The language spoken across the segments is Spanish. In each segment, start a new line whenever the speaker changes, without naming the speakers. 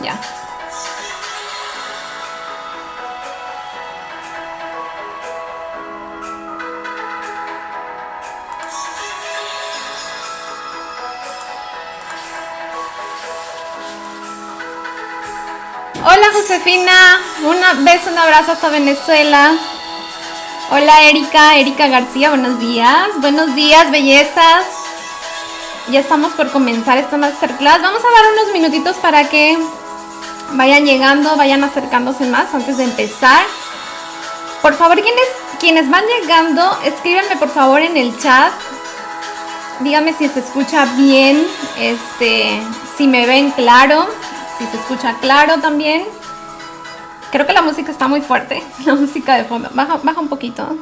Ya. Hola Josefina, un beso, un abrazo hasta Venezuela. Hola Erika García, buenos días bellezas. Ya estamos por comenzar esta masterclass. Vamos a dar unos minutitos para que vayan llegando, vayan acercándose más antes de empezar. Por favor, quienes van llegando, escríbanme por favor en el chat. Díganme si se escucha bien, si me ven claro, si se escucha claro también. Creo que la música está muy fuerte, la música de fondo. Baja un poquito.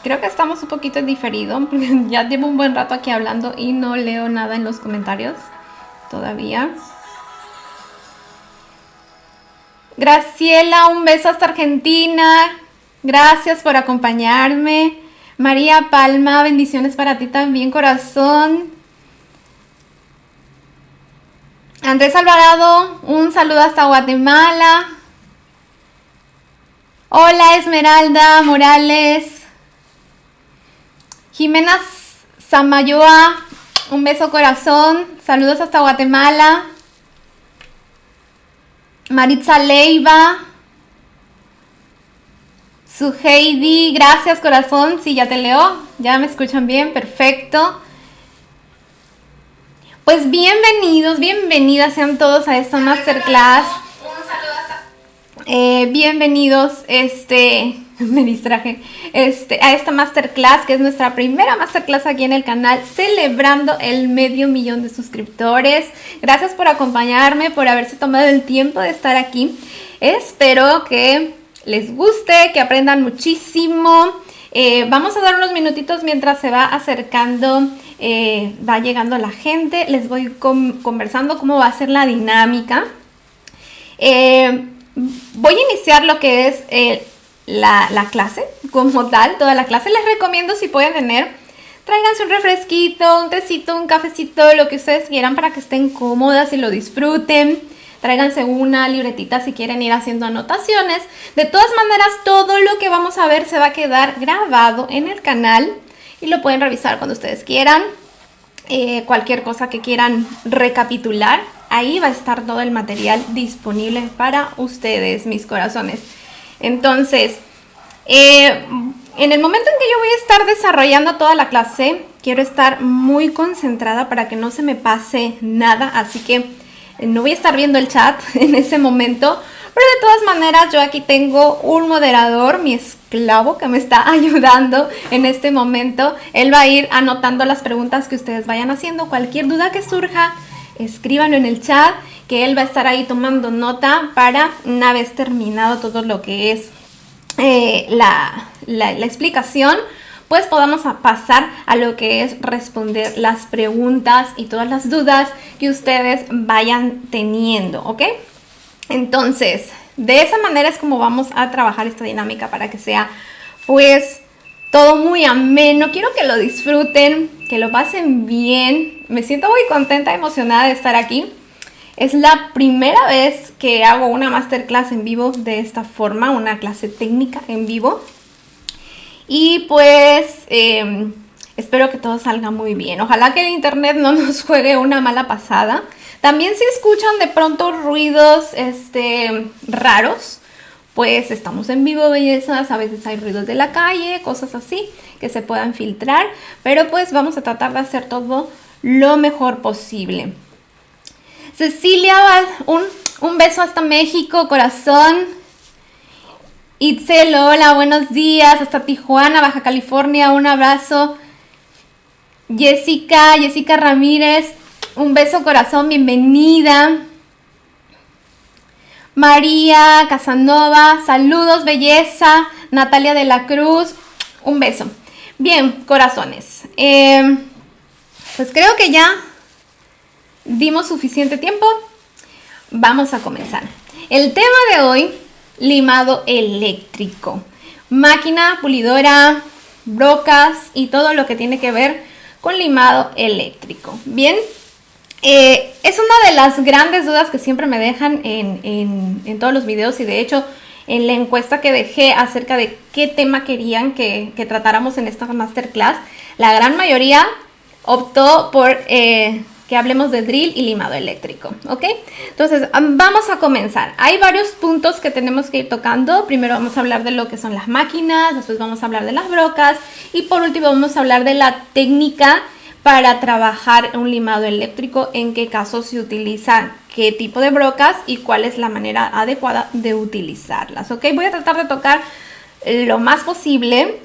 Creo que estamos un poquito en diferido, porque ya llevo un buen rato aquí hablando y no leo nada en los comentarios todavía. Graciela, un beso hasta Argentina. Gracias por acompañarme. María Palma, bendiciones para ti también, corazón. Andrés Alvarado, un saludo hasta Guatemala. Hola Esmeralda Morales. Jimena Samayoa, un beso corazón. Saludos hasta Guatemala. Maritza Leiva. Su Heidi, gracias corazón. Sí, ya te leo. Ya me escuchan bien, perfecto. Pues bienvenidos, bienvenidas sean todos a esta masterclass. Un saludo hasta... bienvenidos, me distraje, a esta masterclass, que es nuestra primera masterclass aquí en el canal, celebrando el 500,000 de suscriptores. Gracias por acompañarme, por haberse tomado el tiempo de estar aquí. Espero que les guste, que aprendan muchísimo. Vamos a dar unos minutitos mientras se va acercando, va llegando la gente. Les voy conversando cómo va a ser la dinámica. Voy a iniciar lo que es la clase como tal, toda la clase. Les recomiendo, si pueden tráiganse un refresquito, un tecito, un cafecito, lo que ustedes quieran para que estén cómodas y lo disfruten. Tráiganse una libretita si quieren ir haciendo anotaciones. De todas maneras, todo lo que vamos a ver se va a quedar grabado en el canal y lo pueden revisar cuando ustedes quieran. Cualquier cosa que quieran recapitular, ahí va a estar todo el material disponible para ustedes, mis corazones. Entonces, en el momento en que yo voy a estar desarrollando toda la clase, quiero estar muy concentrada para que no se me pase nada, así que no voy a estar viendo el chat en ese momento, pero de todas maneras yo aquí tengo un moderador, mi esclavo, que me está ayudando en este momento. Él va a ir anotando las preguntas que ustedes vayan haciendo. Cualquier duda que surja, escríbanlo en el chat, que él va a estar ahí tomando nota para, una vez terminado todo lo que es la explicación, pues podamos pasar a lo que es responder las preguntas y todas las dudas que ustedes vayan teniendo, ¿ok? Entonces, de esa manera es como vamos a trabajar esta dinámica para que sea, pues, todo muy ameno. Quiero que lo disfruten, que lo pasen bien. Me siento muy contenta, emocionada de estar aquí. Es la primera vez que hago una masterclass en vivo de esta forma, una clase técnica en vivo. Y pues espero que todo salga muy bien. Ojalá que el internet no nos juegue una mala pasada. También si escuchan de pronto ruidos raros, pues estamos en vivo, bellezas. A veces hay ruidos de la calle, cosas así que se puedan filtrar. Pero pues vamos a tratar de hacer todo lo mejor posible. Cecilia, un beso hasta México, corazón. Itzel, hola, buenos días, hasta Tijuana, Baja California, un abrazo. Jessica Ramírez, un beso corazón, bienvenida. María Casanova, saludos, belleza. Natalia de la Cruz, un beso. Bien, corazones, pues creo que ya dimos suficiente tiempo. Vamos a comenzar. El tema de hoy: limado eléctrico. Máquina pulidora brocas y todo lo que tiene que ver con limado eléctrico. Bien, es una de las grandes dudas que siempre me dejan en todos los videos, y de hecho en la encuesta que dejé acerca de qué tema querían que tratáramos en esta masterclass, la gran mayoría optó por que hablemos de drill y limado eléctrico, ¿ok? Entonces, vamos a comenzar. Hay varios puntos que tenemos que ir tocando. Primero vamos a hablar de lo que son las máquinas, después vamos a hablar de las brocas y por último vamos a hablar de la técnica para trabajar un limado eléctrico, en qué casos se utiliza qué tipo de brocas y cuál es la manera adecuada de utilizarlas, ¿ok? Voy a tratar de tocar lo más posible,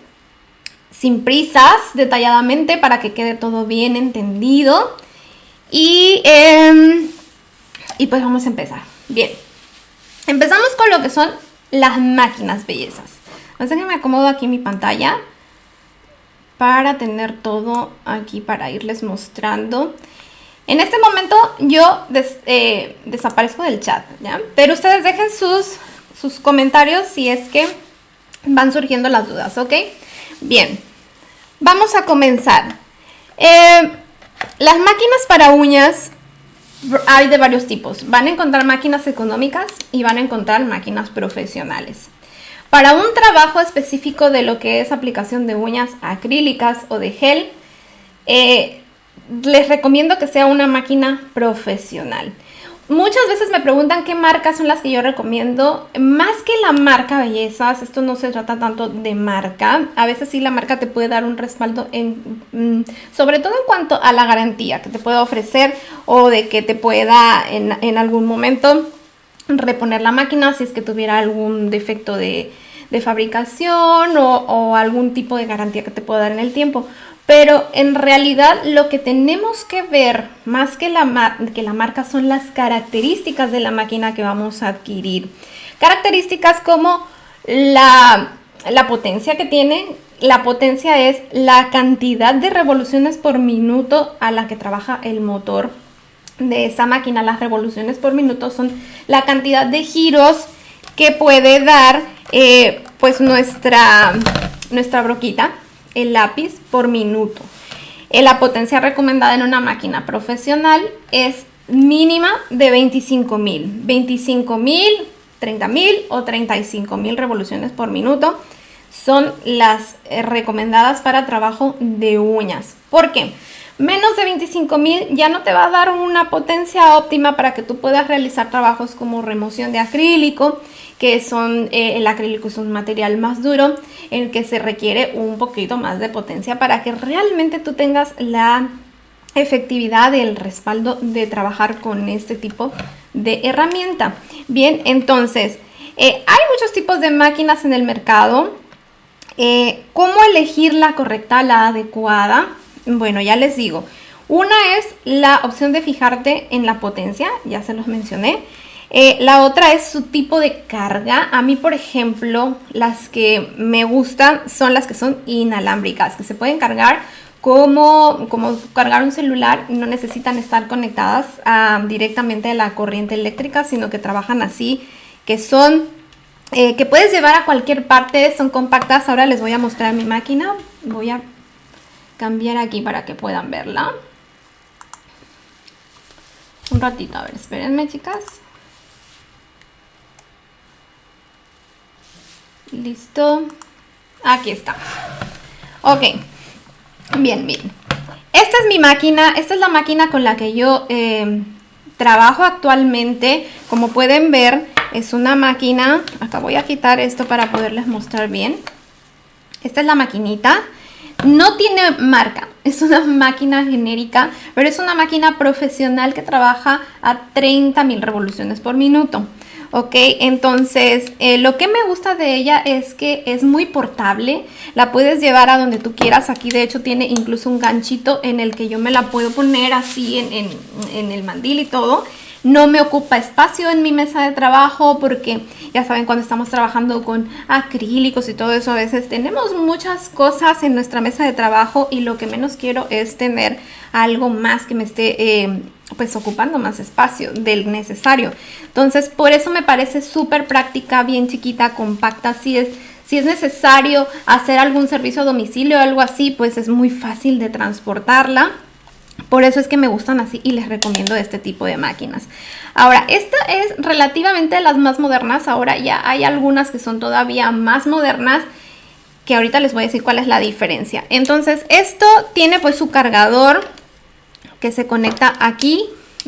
sin prisas, detalladamente, para que quede todo bien entendido. Y pues vamos a empezar. Bien, empezamos con lo que son las máquinas, bellezas. Así que me acomodo aquí mi pantalla para tener todo aquí para irles mostrando. En este momento yo desaparezco del chat, ¿ya? Pero ustedes dejen sus comentarios si es que van surgiendo las dudas, ¿ok? Bien, vamos a comenzar. Las máquinas para uñas hay de varios tipos. Van a encontrar máquinas económicas y van a encontrar máquinas profesionales. Para un trabajo específico de lo que es aplicación de uñas acrílicas o de gel, les recomiendo que sea una máquina profesional. Muchas veces me preguntan qué marcas son las que yo recomiendo. Más que la marca, bellezas, esto no se trata tanto de marca. A veces sí la marca te puede dar un respaldo, sobre todo en cuanto a la garantía que te puede ofrecer, o de que te pueda en algún momento reponer la máquina si es que tuviera algún defecto de fabricación o algún tipo de garantía que te pueda dar en el tiempo. Pero en realidad lo que tenemos que ver más que la marca son las características de la máquina que vamos a adquirir. Características como la potencia que tiene. La potencia es la cantidad de revoluciones por minuto a la que trabaja el motor de esa máquina. Las revoluciones por minuto son la cantidad de giros que puede dar pues nuestra broquita, el lápiz, por minuto. La potencia recomendada en una máquina profesional es mínima de 25,000, 30,000 o 35,000 revoluciones por minuto son las recomendadas para trabajo de uñas. ¿Por qué? Menos de 25,000 ya no te va a dar una potencia óptima para que tú puedas realizar trabajos como remoción de acrílico, que son, el acrílico es un material más duro, en el que se requiere un poquito más de potencia para que realmente tú tengas la efectividad y el respaldo de trabajar con este tipo de herramienta. Bien, entonces, hay muchos tipos de máquinas en el mercado. ¿Cómo elegir la correcta, la adecuada? Bueno, ya les digo, una es la opción de fijarte en la potencia, ya se los mencioné. La otra es su tipo de carga. A mí, por ejemplo, las que me gustan son las que son inalámbricas, que se pueden cargar como cargar un celular. No necesitan estar conectadas directamente a la corriente eléctrica, sino que trabajan así, que son que puedes llevar a cualquier parte, son compactas. Ahora les voy a mostrar mi máquina. Voy a cambiar aquí para que puedan verla. Un ratito, a ver, espérenme, chicas. Listo. Aquí está. Ok. Bien, bien. Esta es mi máquina. Esta es la máquina con la que yo trabajo actualmente. Como pueden ver, es una máquina. Acá voy a quitar esto para poderles mostrar bien. Esta es la maquinita. No tiene marca, es una máquina genérica, pero es una máquina profesional que trabaja a 30,000 revoluciones por minuto. Ok, entonces lo que me gusta de ella es que es muy portable, la puedes llevar a donde tú quieras. Aquí de hecho tiene incluso un ganchito en el que yo me la puedo poner así en el mandil y todo. No me ocupa espacio en mi mesa de trabajo porque ya saben, cuando estamos trabajando con acrílicos y todo eso, a veces tenemos muchas cosas en nuestra mesa de trabajo y lo que menos quiero es tener algo más que me esté pues ocupando más espacio del necesario. Entonces por eso me parece súper práctica, bien chiquita, compacta. Si es necesario hacer algún servicio a domicilio o algo así, pues es muy fácil de transportarla. Por eso es que me gustan así y les recomiendo este tipo de máquinas. Ahora, esta es relativamente de las más modernas. Ahora ya hay algunas que son todavía más modernas, que ahorita les voy a decir cuál es la diferencia. Entonces, esto tiene pues su cargador que se conecta aquí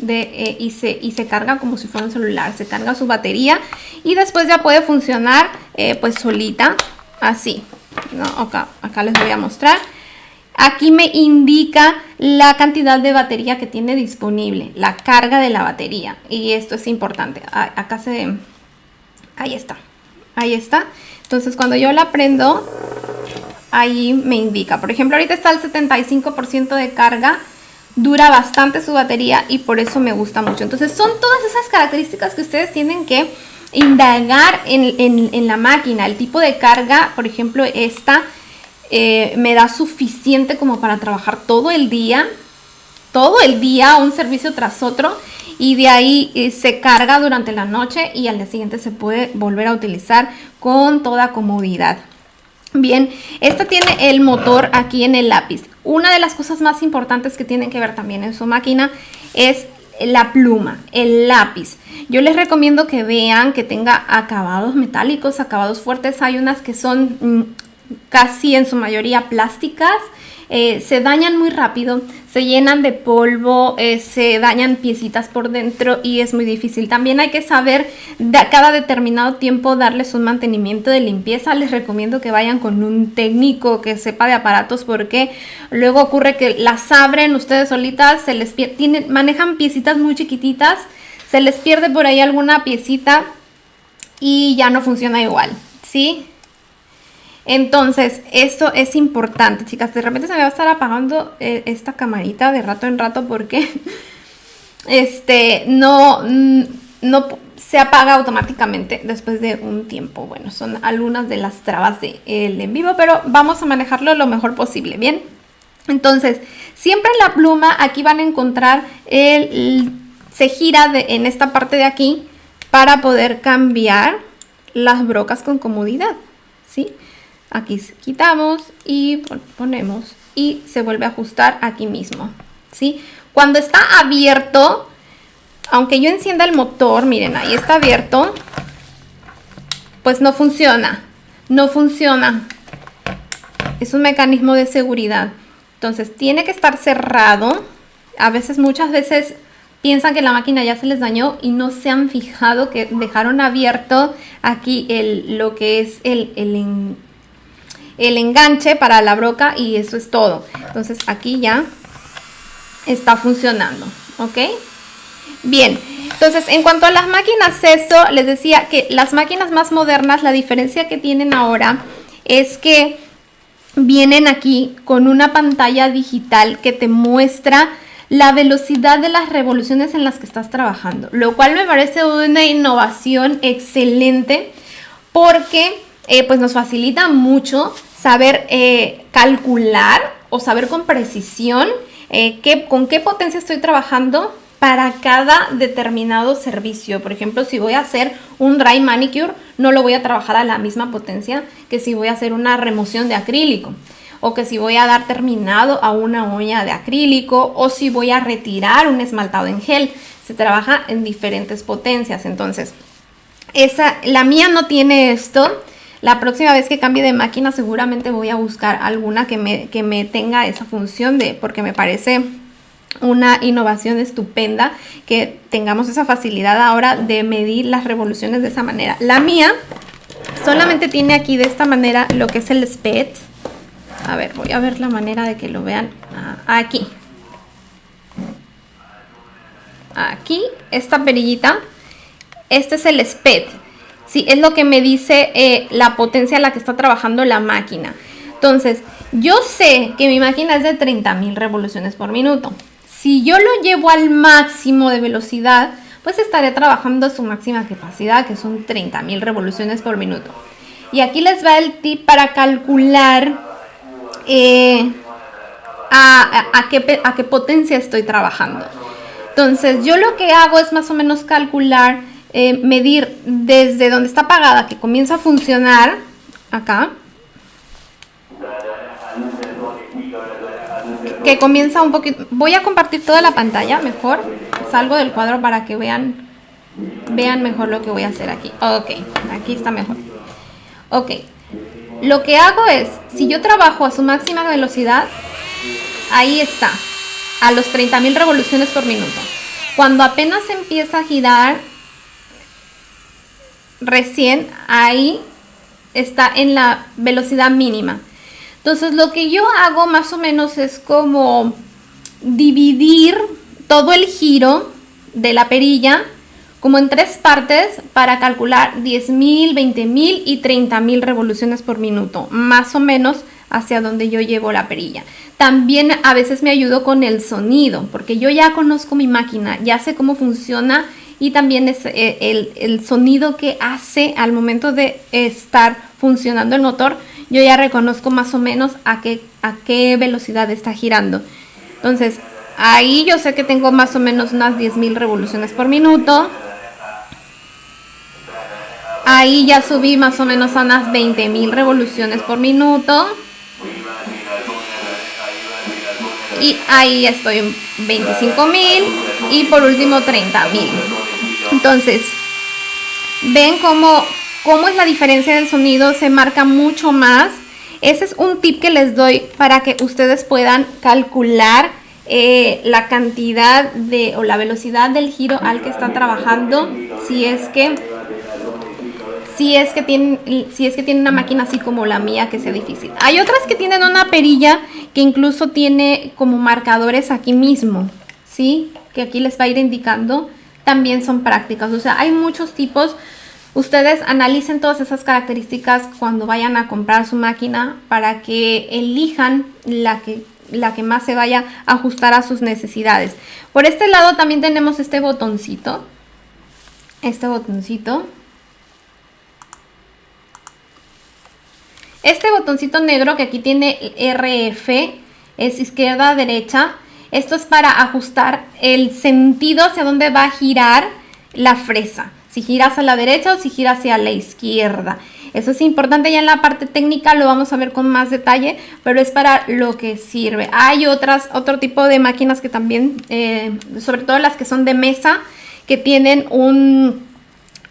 y se carga como si fuera un celular. Se carga su batería y después ya puede funcionar pues solita, así, ¿no? Acá les voy a mostrar. Aquí me indica la cantidad de batería que tiene disponible, la carga de la batería. Y esto es importante. Ahí está. Entonces, cuando yo la prendo, ahí me indica. Por ejemplo, ahorita está al 75% de carga. Dura bastante su batería y por eso me gusta mucho. Entonces, son todas esas características que ustedes tienen que indagar en la máquina. El tipo de carga, por ejemplo, esta me da suficiente como para trabajar todo el día, un servicio tras otro, y de ahí se carga durante la noche y al día siguiente se puede volver a utilizar con toda comodidad. Bien, esta tiene el motor aquí en el lápiz. Una de las cosas más importantes que tienen que ver también en su máquina es la pluma, el lápiz. Yo les recomiendo que vean que tenga acabados metálicos, acabados fuertes. Hay unas que son casi en su mayoría plásticas, se dañan muy rápido, se llenan de polvo, se dañan piecitas por dentro y es muy difícil. También hay que saber a cada determinado tiempo darles un mantenimiento de limpieza. Les recomiendo que vayan con un técnico que sepa de aparatos, porque luego ocurre que las abren ustedes solitas, se les manejan piecitas muy chiquititas, se les pierde por ahí alguna piecita y ya no funciona igual, ¿sí? Entonces, esto es importante, chicas. De repente se me va a estar apagando esta camarita de rato en rato porque no se apaga automáticamente después de un tiempo. Bueno, son algunas de las trabas del en vivo, pero vamos a manejarlo lo mejor posible, ¿bien? Entonces, siempre en la pluma aquí van a encontrar se gira en esta parte de aquí para poder cambiar las brocas con comodidad, ¿sí? Aquí quitamos y ponemos y se vuelve a ajustar aquí mismo, ¿sí? Cuando está abierto, aunque yo encienda el motor, miren, ahí está abierto, pues no funciona. Es un mecanismo de seguridad. Entonces tiene que estar cerrado. Muchas veces piensan que la máquina ya se les dañó y no se han fijado que dejaron abierto aquí lo que es el enganche para la broca, y eso es todo. Entonces aquí ya está funcionando, ¿ok? Bien, entonces en cuanto a las máquinas les decía que las máquinas más modernas, la diferencia que tienen ahora es que vienen aquí con una pantalla digital que te muestra la velocidad de las revoluciones en las que estás trabajando, lo cual me parece una innovación excelente, porque pues nos facilita mucho saber calcular o saber con precisión con qué potencia estoy trabajando para cada determinado servicio. Por ejemplo, si voy a hacer un dry manicure, no lo voy a trabajar a la misma potencia que si voy a hacer una remoción de acrílico, o que si voy a dar terminado a una uña de acrílico, o si voy a retirar un esmaltado en gel. Se trabaja en diferentes potencias. Entonces, la mía no tiene esto. La próxima vez que cambie de máquina seguramente voy a buscar alguna que me tenga esa función, porque me parece una innovación estupenda que tengamos esa facilidad ahora de medir las revoluciones de esa manera. La mía solamente tiene aquí de esta manera lo que es el speed. A ver, voy a ver la manera de que lo vean. Aquí, esta perillita, este es el speed. Sí, es lo que me dice la potencia a la que está trabajando la máquina. Entonces, yo sé que mi máquina es de 30.000 revoluciones por minuto. Si yo lo llevo al máximo de velocidad, pues estaré trabajando a su máxima capacidad, que son 30.000 revoluciones por minuto. Y aquí les va el tip para calcular a qué potencia estoy trabajando. Entonces, yo lo que hago es más o menos calcular, medir desde donde está apagada, que comienza a funcionar, acá, que comienza un poquito. Voy a compartir toda la pantalla mejor. Salgo del cuadro para que vean mejor lo que voy a hacer aquí. Ok, aquí está mejor. Ok, lo que hago es, si yo trabajo a su máxima velocidad, ahí está, a los 30.000 revoluciones por minuto. Cuando apenas empieza a girar, recién ahí está en la velocidad mínima. Entonces lo que yo hago más o menos es como dividir todo el giro de la perilla como en 3 partes para calcular 10.000, 20.000 y 30.000 revoluciones por minuto, más o menos hacia donde yo llevo la perilla. También a veces me ayudo con el sonido, porque yo ya conozco mi máquina, ya sé cómo funciona y también es el sonido que hace al momento de estar funcionando el motor. Yo ya reconozco más o menos a qué velocidad está girando. Entonces, ahí yo sé que tengo más o menos unas 10.000 revoluciones por minuto. Ahí ya subí más o menos a unas 20.000 revoluciones por minuto. Y ahí estoy en 25.000 y por último 30.000. Entonces, ven cómo es la diferencia del sonido, se marca mucho más. Ese es un tip que les doy para que ustedes puedan calcular la cantidad o la velocidad del giro al que están trabajando, si es que tienen una máquina así como la mía, que sea difícil. Hay otras que tienen una perilla que incluso tiene como marcadores aquí mismo, ¿sí? Que aquí les va a ir indicando. También son prácticas, o sea, hay muchos tipos. Ustedes analicen todas esas características cuando vayan a comprar su máquina para que elijan la que más se vaya a ajustar a sus necesidades. Por este lado también tenemos este botoncito. Este botoncito negro que aquí tiene RF, es izquierda, derecha. Esto es para ajustar el sentido hacia dónde va a girar la fresa. Si gira hacia la derecha o si gira hacia la izquierda. Eso es importante, ya en la parte técnica lo vamos a ver con más detalle, pero es para lo que sirve. Hay otro tipo de máquinas que también, sobre todo las que son de mesa, que tienen un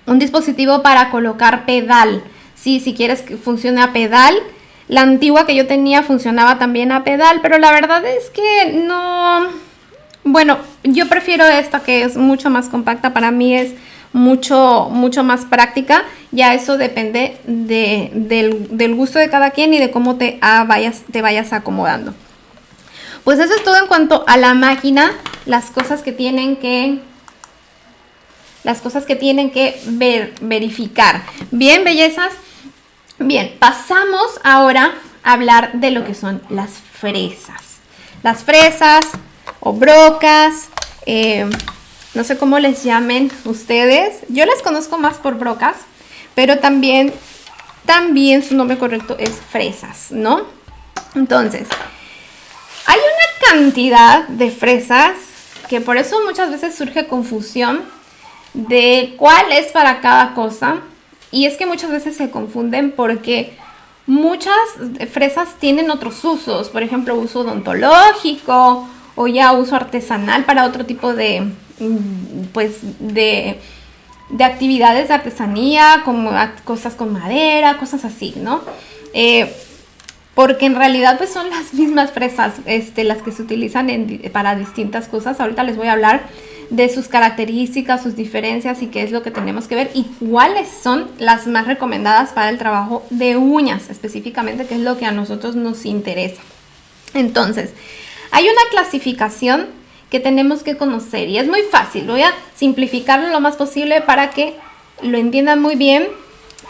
dispositivo para colocar pedal. Sí, si quieres que funcione a pedal. La antigua que yo tenía funcionaba también a pedal, pero la verdad es que no. Bueno, yo prefiero esta, que es mucho más compacta. Para mí es mucho más práctica. Ya eso depende del gusto de cada quien y de cómo te vayas acomodando. Pues eso es todo en cuanto a la máquina. Las cosas que tienen que verificar. Bien, bellezas. Bien, pasamos ahora a hablar de lo que son las fresas. Las fresas o brocas, no sé cómo les llamen ustedes. Yo las conozco más por brocas, pero también su nombre correcto es fresas, ¿no? Entonces, hay una cantidad de fresas que por eso muchas veces surge confusión de cuál es para cada cosa. Y es que muchas veces se confunden porque muchas fresas tienen otros usos. Por ejemplo, uso odontológico o ya uso artesanal para otro tipo de actividades de artesanía, como cosas con madera, cosas así, ¿no? Porque en realidad pues son las mismas fresas las que se utilizan para distintas cosas. Ahorita les voy a hablar de sus características, sus diferencias y qué es lo que tenemos que ver y cuáles son las más recomendadas para el trabajo de uñas específicamente, que es lo que a nosotros nos interesa. Entonces, hay una clasificación que tenemos que conocer y es muy fácil. Voy a simplificarlo lo más posible para que lo entiendan muy bien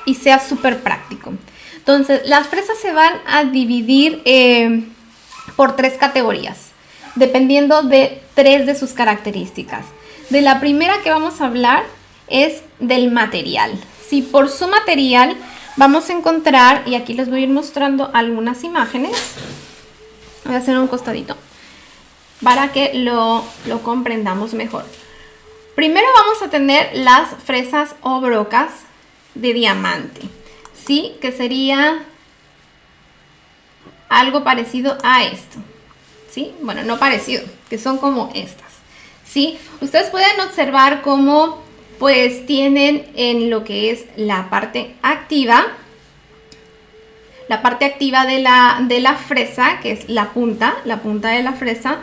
y sea súper práctico. Entonces, las fresas se van a dividir por 3 categorías, dependiendo de 3 de sus características. De la primera que vamos a hablar es del material. Si por su material vamos a encontrar, y aquí les voy a ir mostrando algunas imágenes. Voy a hacer un costadito para que lo comprendamos mejor. Primero vamos a tener las fresas o brocas de diamante, ¿sí? Que sería algo parecido a esto, ¿sí? Bueno, no parecido, que son como estas, ¿sí? Ustedes pueden observar cómo pues tienen en lo que es la parte activa de la fresa, que es la punta de la fresa,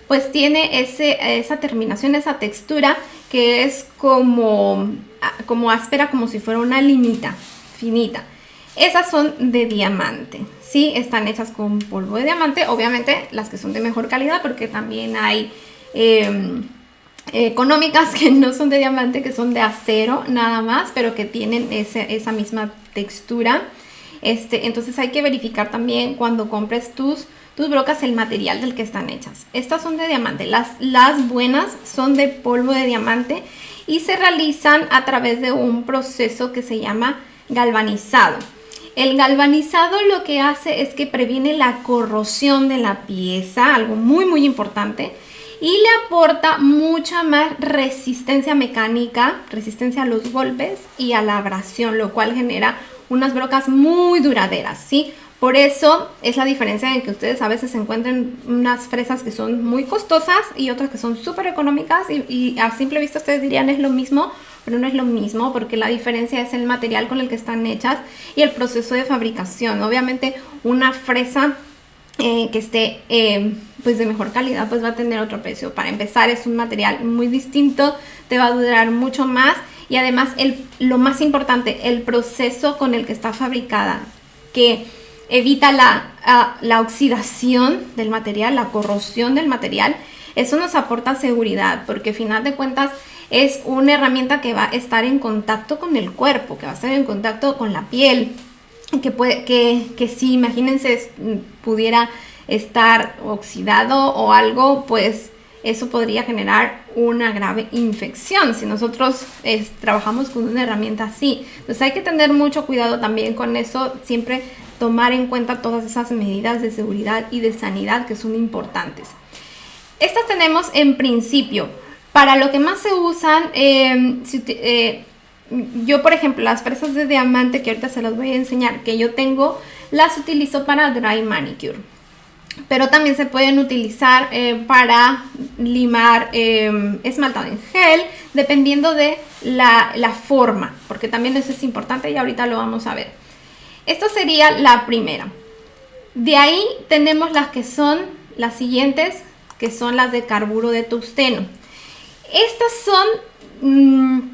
pues tiene esa terminación, esa textura que es como áspera, como si fuera una limita finita. Esas son de diamante, ¿sí? Están hechas con polvo de diamante, obviamente las que son de mejor calidad, porque también hay económicas que no son de diamante, que son de acero nada más, pero que tienen esa misma textura. Entonces hay que verificar también cuando compres tus brocas el material del que están hechas. Estas son de diamante, las buenas son de polvo de diamante y se realizan a través de un proceso que se llama galvanizado. El galvanizado lo que hace es que previene la corrosión de la pieza, algo muy muy importante, y le aporta mucha más resistencia mecánica, resistencia a los golpes y a la abrasión, lo cual genera unas brocas muy duraderas, ¿sí? Por eso es la diferencia en que ustedes a veces encuentren unas fresas que son muy costosas y otras que son súper económicas y a simple vista ustedes dirían es lo mismo, pero no es lo mismo porque la diferencia es el material con el que están hechas y el proceso de fabricación. Obviamente una fresa que esté pues de mejor calidad pues va a tener otro precio. Para empezar es un material muy distinto, te va a durar mucho más y además lo más importante, el proceso con el que está fabricada, que evita la oxidación del material, la corrosión del material. Eso nos aporta seguridad porque al final de cuentas es una herramienta que va a estar en contacto con el cuerpo, que va a estar en contacto con la piel, que si imagínense pudiera estar oxidado o algo, pues eso podría generar una grave infección si nosotros trabajamos con una herramienta así. Entonces hay que tener mucho cuidado también con eso, siempre tomar en cuenta todas esas medidas de seguridad y de sanidad que son importantes. Estas tenemos en principio. Para lo que más se usan, yo por ejemplo las fresas de diamante que ahorita se las voy a enseñar, que yo tengo, las utilizo para dry manicure. Pero también se pueden utilizar para limar esmaltado en gel, dependiendo de la forma, porque también eso es importante y ahorita lo vamos a ver. Esta sería la primera. De ahí tenemos las que son las siguientes, que son las de carburo de tungsteno. Estas son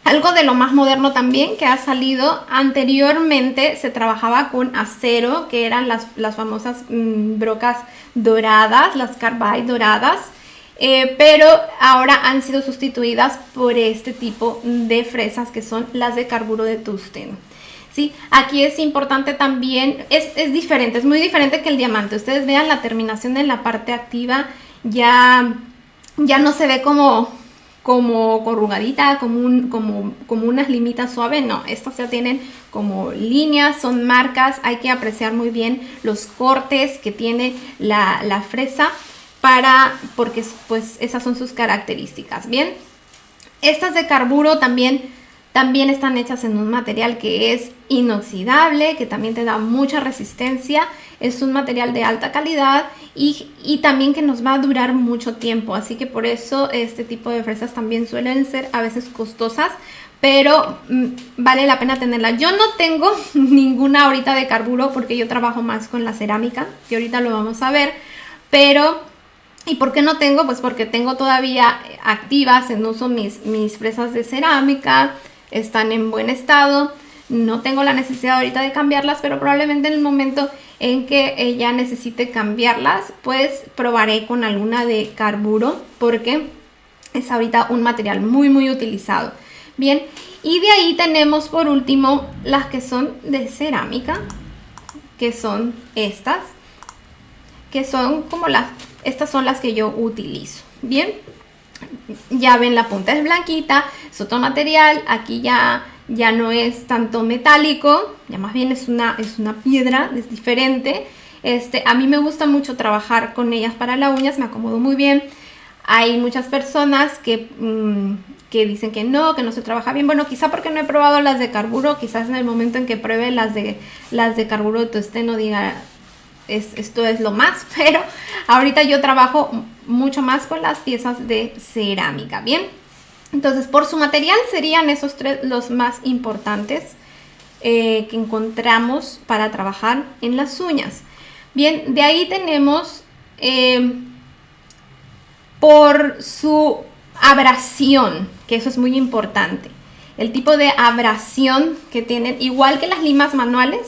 algo de lo más moderno también que ha salido. Anteriormente se trabajaba con acero, que eran las famosas brocas doradas, las carbide doradas, pero ahora han sido sustituidas por este tipo de fresas que son las de carburo de tungsteno. ¿Sí? Aquí es importante también, es diferente, es muy diferente que el diamante. Ustedes vean la terminación en la parte activa, ya no se ve como corrugadita, como unas limitas suaves. No, estas ya tienen como líneas, son marcas. Hay que apreciar muy bien los cortes que tiene la fresa porque pues esas son sus características. Bien, estas de carburo también están hechas en un material que es inoxidable, que también te da mucha resistencia. Es un material de alta calidad y también que nos va a durar mucho tiempo. Así que por eso este tipo de fresas también suelen ser a veces costosas, pero vale la pena tenerla. Yo no tengo ninguna ahorita de carburo porque yo trabajo más con la cerámica, que ahorita lo vamos a ver. Pero, ¿y por qué no tengo? Pues porque tengo todavía activas en uso mis fresas de cerámica. Están en buen estado, no tengo la necesidad ahorita de cambiarlas, pero probablemente en el momento en que ella necesite cambiarlas, pues probaré con alguna de carburo, porque es ahorita un material muy muy utilizado. Bien, y de ahí tenemos por último las que son de cerámica, que son estas, que son como estas son las que yo utilizo. Bien, ya ven, la punta es blanquita, es otro material. Aquí ya no es tanto metálico, ya más bien es una piedra, es diferente. A mí me gusta mucho trabajar con ellas para las uñas, me acomodo muy bien. Hay muchas personas que dicen que no se trabaja bien. Bueno, quizá porque no he probado las de carburo, quizás en el momento en que pruebe las de carburo de tungsteno diga, esto es lo más, pero ahorita yo trabajo mucho más con las piezas de cerámica, ¿bien? Entonces, por su material serían esos tres los más importantes que encontramos para trabajar en las uñas. Bien, de ahí tenemos por su abrasión, que eso es muy importante. El tipo de abrasión que tienen, igual que las limas manuales,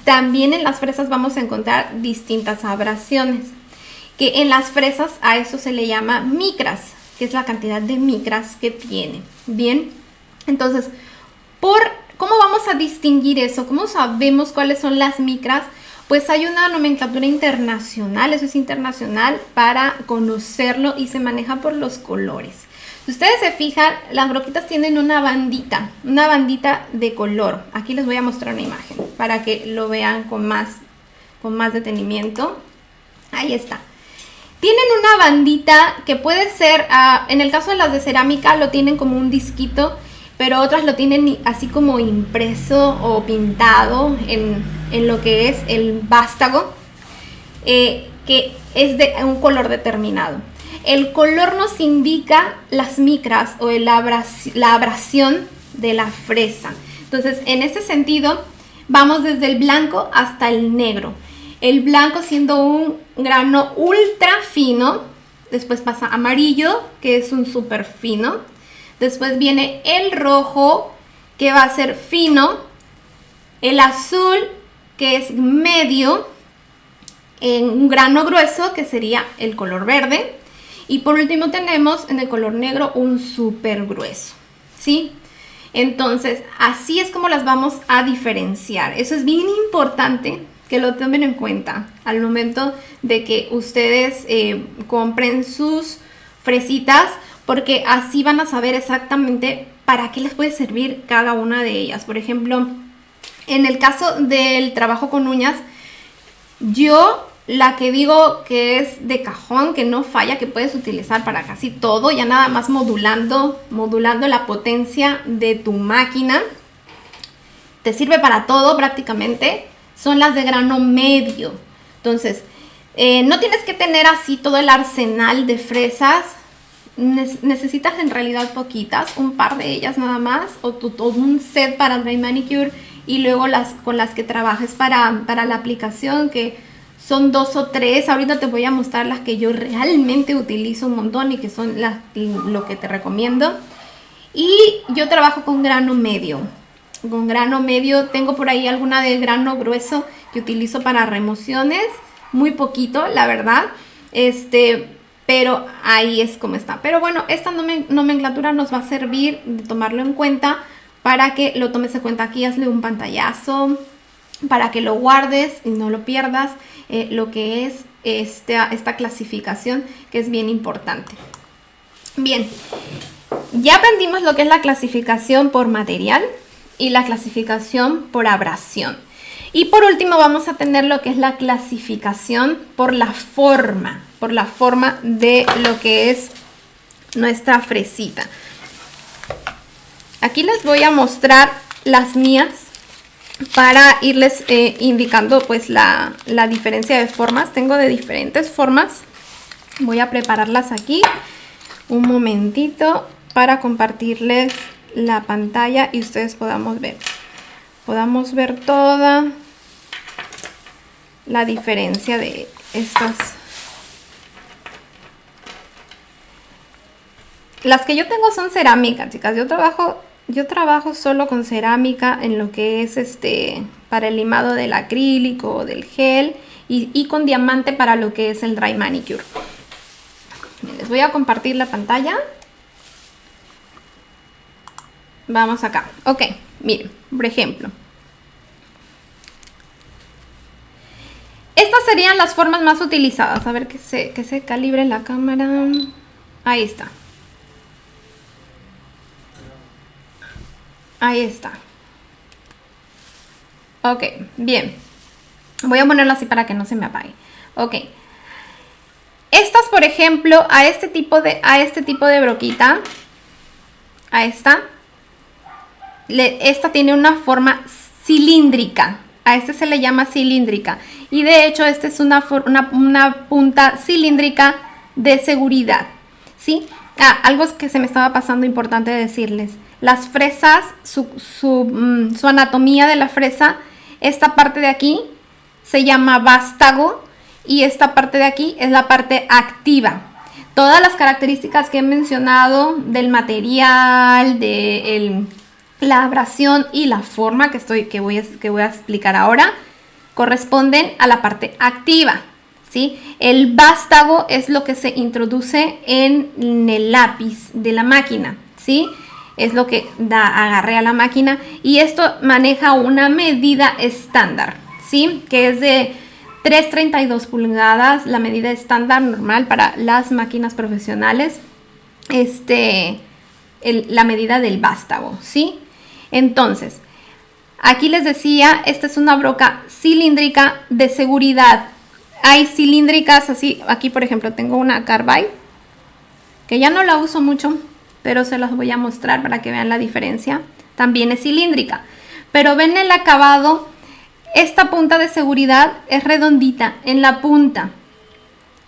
también en las fresas vamos a encontrar distintas abrasiones. Que en las fresas a eso se le llama micras, que es la cantidad de micras que tiene. Bien, entonces, ¿cómo vamos a distinguir eso? ¿Cómo sabemos cuáles son las micras? Pues hay una nomenclatura internacional, eso es internacional, para conocerlo y se maneja por los colores. Si ustedes se fijan, las broquitas tienen una bandita de color. Aquí les voy a mostrar una imagen para que lo vean con más detenimiento. Ahí está. Tienen una bandita que puede ser, en el caso de las de cerámica lo tienen como un disquito, pero otras lo tienen así como impreso o pintado en lo que es el vástago, que es de un color determinado. El color nos indica las micras o la abrasión de la fresa. Entonces, en ese sentido, vamos desde el blanco hasta el negro. El blanco siendo un grano ultra fino, después pasa amarillo, que es un súper fino. Después viene el rojo, que va a ser fino. El azul, que es medio, en un grano grueso, que sería el color verde. Y por último tenemos en el color negro un súper grueso, ¿sí? Entonces, así es como las vamos a diferenciar. Eso es bien importante que lo tomen en cuenta al momento de que ustedes compren sus fresitas, porque así van a saber exactamente para qué les puede servir cada una de ellas. Por ejemplo, en el caso del trabajo con uñas, yo la que digo que es de cajón, que no falla, que puedes utilizar para casi todo, ya nada más modulando la potencia de tu máquina, te sirve para todo prácticamente, son las de grano medio. Entonces, no tienes que tener así todo el arsenal de fresas, necesitas en realidad poquitas, un par de ellas nada más, o un set para dry manicure, y luego con las que trabajes para la aplicación, que son 2 o 3. Ahorita te voy a mostrar las que yo realmente utilizo un montón y que son lo que te recomiendo. Y yo trabajo con grano medio. Con grano medio tengo por ahí alguna de grano grueso que utilizo para remociones. Muy poquito, la verdad. Pero ahí es como está. Pero bueno, esta nomenclatura nos va a servir de tomarlo en cuenta para que lo tomes en cuenta. Aquí hazle un pantallazo para que lo guardes y no lo pierdas. Lo que es esta clasificación, que es bien importante. Bien, ya aprendimos lo que es la clasificación por material y la clasificación por abrasión. Y por último vamos a tener lo que es la clasificación por la forma de lo que es nuestra fresita. Aquí les voy a mostrar las mías para irles indicando pues la diferencia de formas. Tengo de diferentes formas. Voy a prepararlas aquí un momentito para compartirles la pantalla y ustedes podamos ver toda la diferencia de estas. Las que yo tengo son cerámica, chicas. Yo trabajo solo con cerámica en lo que es para el limado del acrílico o del gel y con diamante para lo que es el dry manicure. Les voy a compartir la pantalla. Vamos acá. Ok, miren, por ejemplo. Estas serían las formas más utilizadas. A ver que se calibre la cámara. Ahí está. Ahí está. Ok, bien. Voy a ponerlo así para que no se me apague. Ok. Estas, por ejemplo, a este tipo de broquita, esta tiene una forma cilíndrica. A este se le llama cilíndrica. Y de hecho, esta es una punta cilíndrica de seguridad, ¿sí? Algo que se me estaba pasando importante decirles. Las fresas, su anatomía de la fresa, esta parte de aquí se llama vástago y esta parte de aquí es la parte activa. Todas las características que he mencionado del material, de la abrasión y la forma que voy a explicar ahora, corresponden a la parte activa, ¿sí? El vástago es lo que se introduce en el lápiz de la máquina, ¿sí? Es lo que da agarre a la máquina y esto maneja una medida estándar, ¿sí? Que es de 3.32 pulgadas, la medida estándar normal para las máquinas profesionales, la medida del vástago, ¿sí? Entonces, aquí les decía, esta es una broca cilíndrica de seguridad. Hay cilíndricas así, aquí por ejemplo tengo una Carbide, que ya no la uso mucho, pero se las voy a mostrar para que vean la diferencia. También es cilíndrica, pero ven el acabado. Esta punta de seguridad es redondita en la punta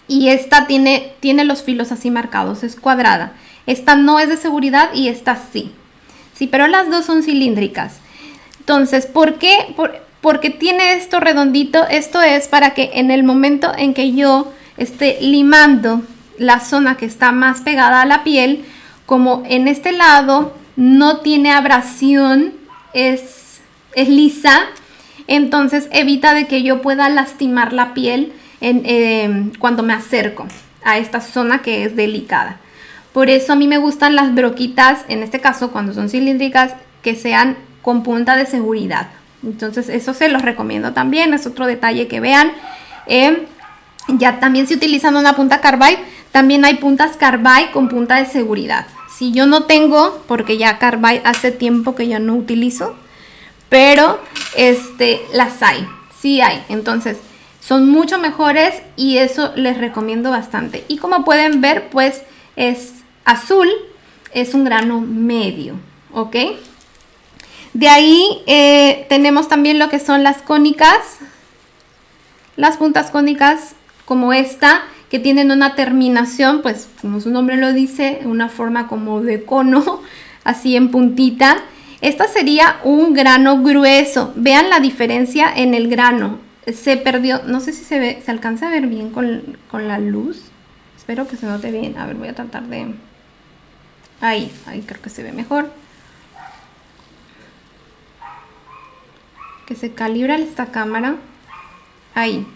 y esta tiene los filos así marcados, es cuadrada. Esta no es de seguridad y esta sí. Sí, pero las dos son cilíndricas. Entonces, ¿por qué? Porque tiene esto redondito. Esto es para que en el momento en que yo esté limando la zona que está más pegada a la piel, como en este lado no tiene abrasión, es lisa, entonces evita de que yo pueda lastimar la piel cuando me acerco a esta zona que es delicada. Por eso a mí me gustan las broquitas, en este caso cuando son cilíndricas, que sean con punta de seguridad. Entonces eso se los recomiendo también, es otro detalle que vean. Ya también si utilizan una punta Carbide, también hay puntas Carbide con punta de seguridad. Si yo no tengo, porque ya Carbide hace tiempo que yo no utilizo, pero las hay, sí hay. Entonces son mucho mejores y eso les recomiendo bastante. Y como pueden ver, pues es azul, es un grano medio, ¿ok? De ahí tenemos también lo que son las cónicas, las puntas cónicas como esta, que tienen una terminación, pues como su nombre lo dice, una forma como de cono, así en puntita. Esta sería un grano grueso. Vean la diferencia en el grano. Se perdió, no sé si se alcanza a ver bien con la luz. Espero que se note bien. A ver, voy a tratar de... Ahí creo que se ve mejor. Que se calibra esta cámara. Ahí.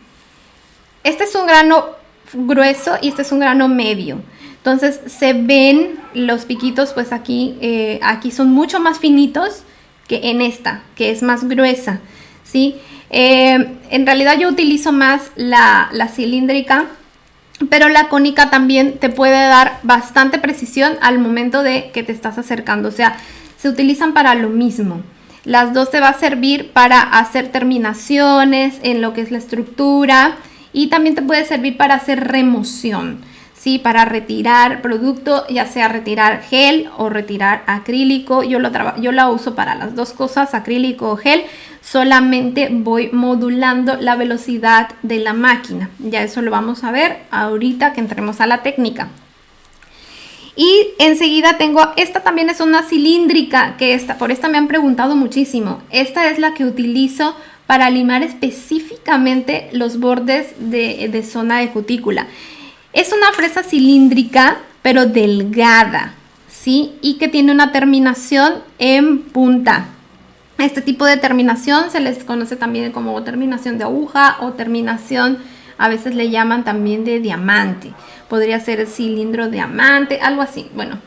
Este es un grano grueso y este es un grano medio. Entonces se ven los piquitos, pues aquí son mucho más finitos que en esta, que es más gruesa, ¿sí? En realidad yo utilizo más la cilíndrica, pero la cónica también te puede dar bastante precisión al momento de que te estás acercando. O sea, se utilizan para lo mismo. Las dos te va a servir para hacer terminaciones en lo que es la estructura y también te puede servir para hacer remoción, ¿sí? Para retirar producto, ya sea retirar gel o retirar acrílico. Yo la uso para las dos cosas, acrílico o gel. Solamente voy modulando la velocidad de la máquina. Ya eso lo vamos a ver ahorita que entremos a la técnica. Y enseguida tengo, esta también es una cilíndrica, por esta me han preguntado muchísimo. Esta es la que utilizo para limar específicamente los bordes de zona de cutícula. Es una fresa cilíndrica, pero delgada, ¿sí? Y que tiene una terminación en punta. Este tipo de terminación se les conoce también como terminación de aguja o terminación, a veces le llaman también de diamante. Podría ser cilindro diamante, algo así. Bueno,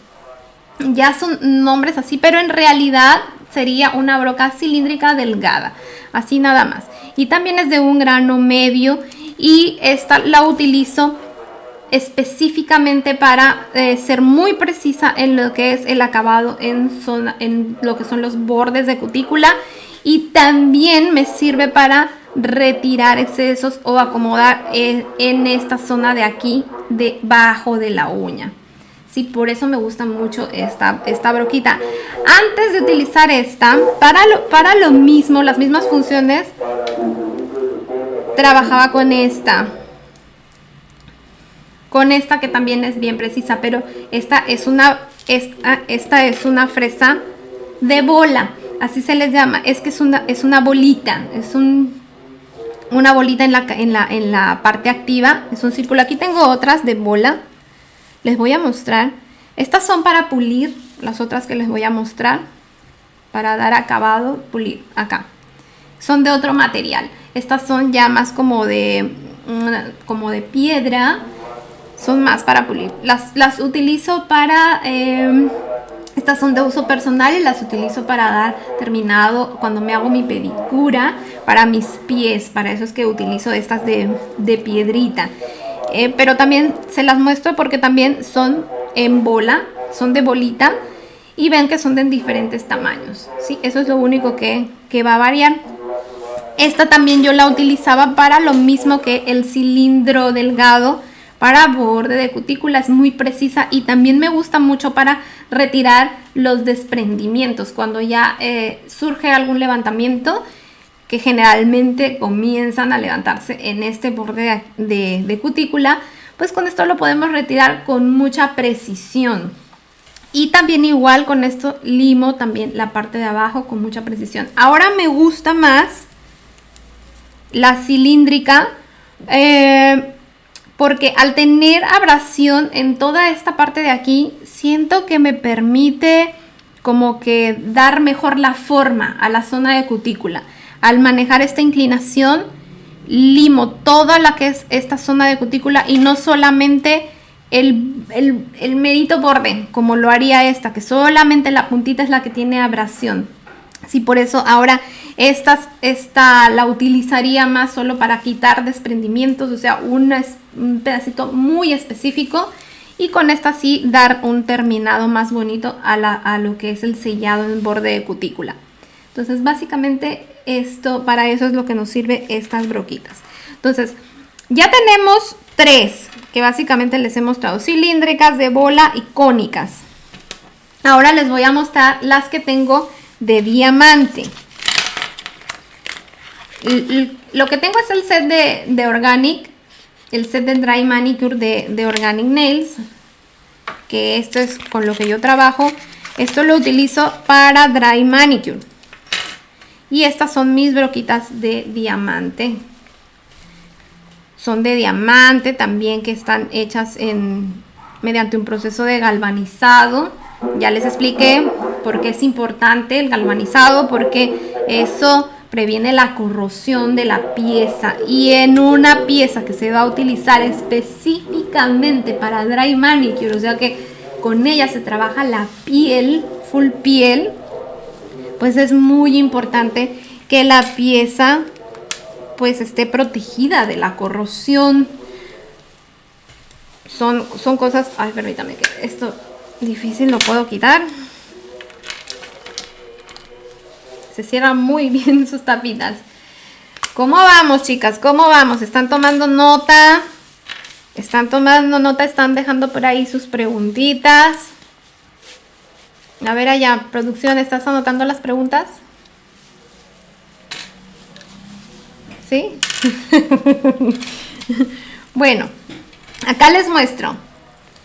ya son nombres así, pero en realidad sería una broca cilíndrica delgada, así nada más. Y también es de un grano medio y esta la utilizo específicamente para ser muy precisa en lo que es el acabado en lo que son los bordes de cutícula, y también me sirve para retirar excesos o acomodar en esta zona de aquí debajo de la uña, Sí, por eso me gusta mucho esta broquita. Antes de utilizar esta, para lo mismo, las mismas funciones, trabajaba con esta. Con esta que también es bien precisa, pero esta es una fresa de bola. Así se les llama. Es que es una bolita. Es una bolita en la parte activa. Es un círculo. Aquí tengo otras de bola. Les voy a mostrar. Estas son para pulir. Las otras que les voy a mostrar. Para dar acabado, pulir. Acá. Son de otro material. Estas son ya más como de piedra. Son más para pulir. Las utilizo para... estas son de uso personal y las utilizo para dar terminado cuando me hago mi pedicura para mis pies. Para eso es que utilizo estas de piedrita. Pero también se las muestro porque también son en bola, son de bolita y ven que son de diferentes tamaños, ¿sí? Eso es lo único que va a variar. Esta también yo la utilizaba para lo mismo que el cilindro delgado para borde de cutícula, es muy precisa y también me gusta mucho para retirar los desprendimientos cuando ya surge algún levantamiento, que generalmente comienzan a levantarse en este borde de cutícula, pues con esto lo podemos retirar con mucha precisión. Y también igual con esto limo también la parte de abajo con mucha precisión. Ahora me gusta más la cilíndrica porque al tener abrasión en toda esta parte de aquí, siento que me permite como que dar mejor la forma a la zona de cutícula. Al manejar esta inclinación, limo toda la que es esta zona de cutícula y no solamente el merito borde, como lo haría esta, que solamente la puntita es la que tiene abrasión. Sí, por eso ahora esta la utilizaría más solo para quitar desprendimientos, o sea, un pedacito muy específico, y con esta sí dar un terminado más bonito a lo que es el sellado en borde de cutícula. Entonces básicamente para eso es lo que nos sirve estas broquitas. Entonces ya tenemos 3 que básicamente les he mostrado: cilíndricas, de bola y cónicas. Ahora les voy a mostrar las que tengo de diamante. Lo que tengo es el set de Organic, el set de Dry Manicure de Organic Nails, que esto es con lo que yo trabajo. Esto lo utilizo para Dry Manicure. Y estas son mis broquitas de diamante. Son de diamante también, que están hechas mediante un proceso de galvanizado. Ya les expliqué por qué es importante el galvanizado, porque eso previene la corrosión de la pieza. Y en una pieza que se va a utilizar específicamente para Dry Manicure, o sea que con ella se trabaja la piel, full piel, pues es muy importante que la pieza pues esté protegida de la corrosión. Son cosas... Ay, permítame que esto difícil lo puedo quitar. Se cierran muy bien sus tapitas. ¿Cómo vamos, chicas? ¿Cómo vamos? ¿Están tomando nota? ¿Están tomando nota? ¿Están dejando por ahí sus preguntitas? A ver allá, producción, ¿estás anotando las preguntas? ¿Sí? Bueno, acá les muestro.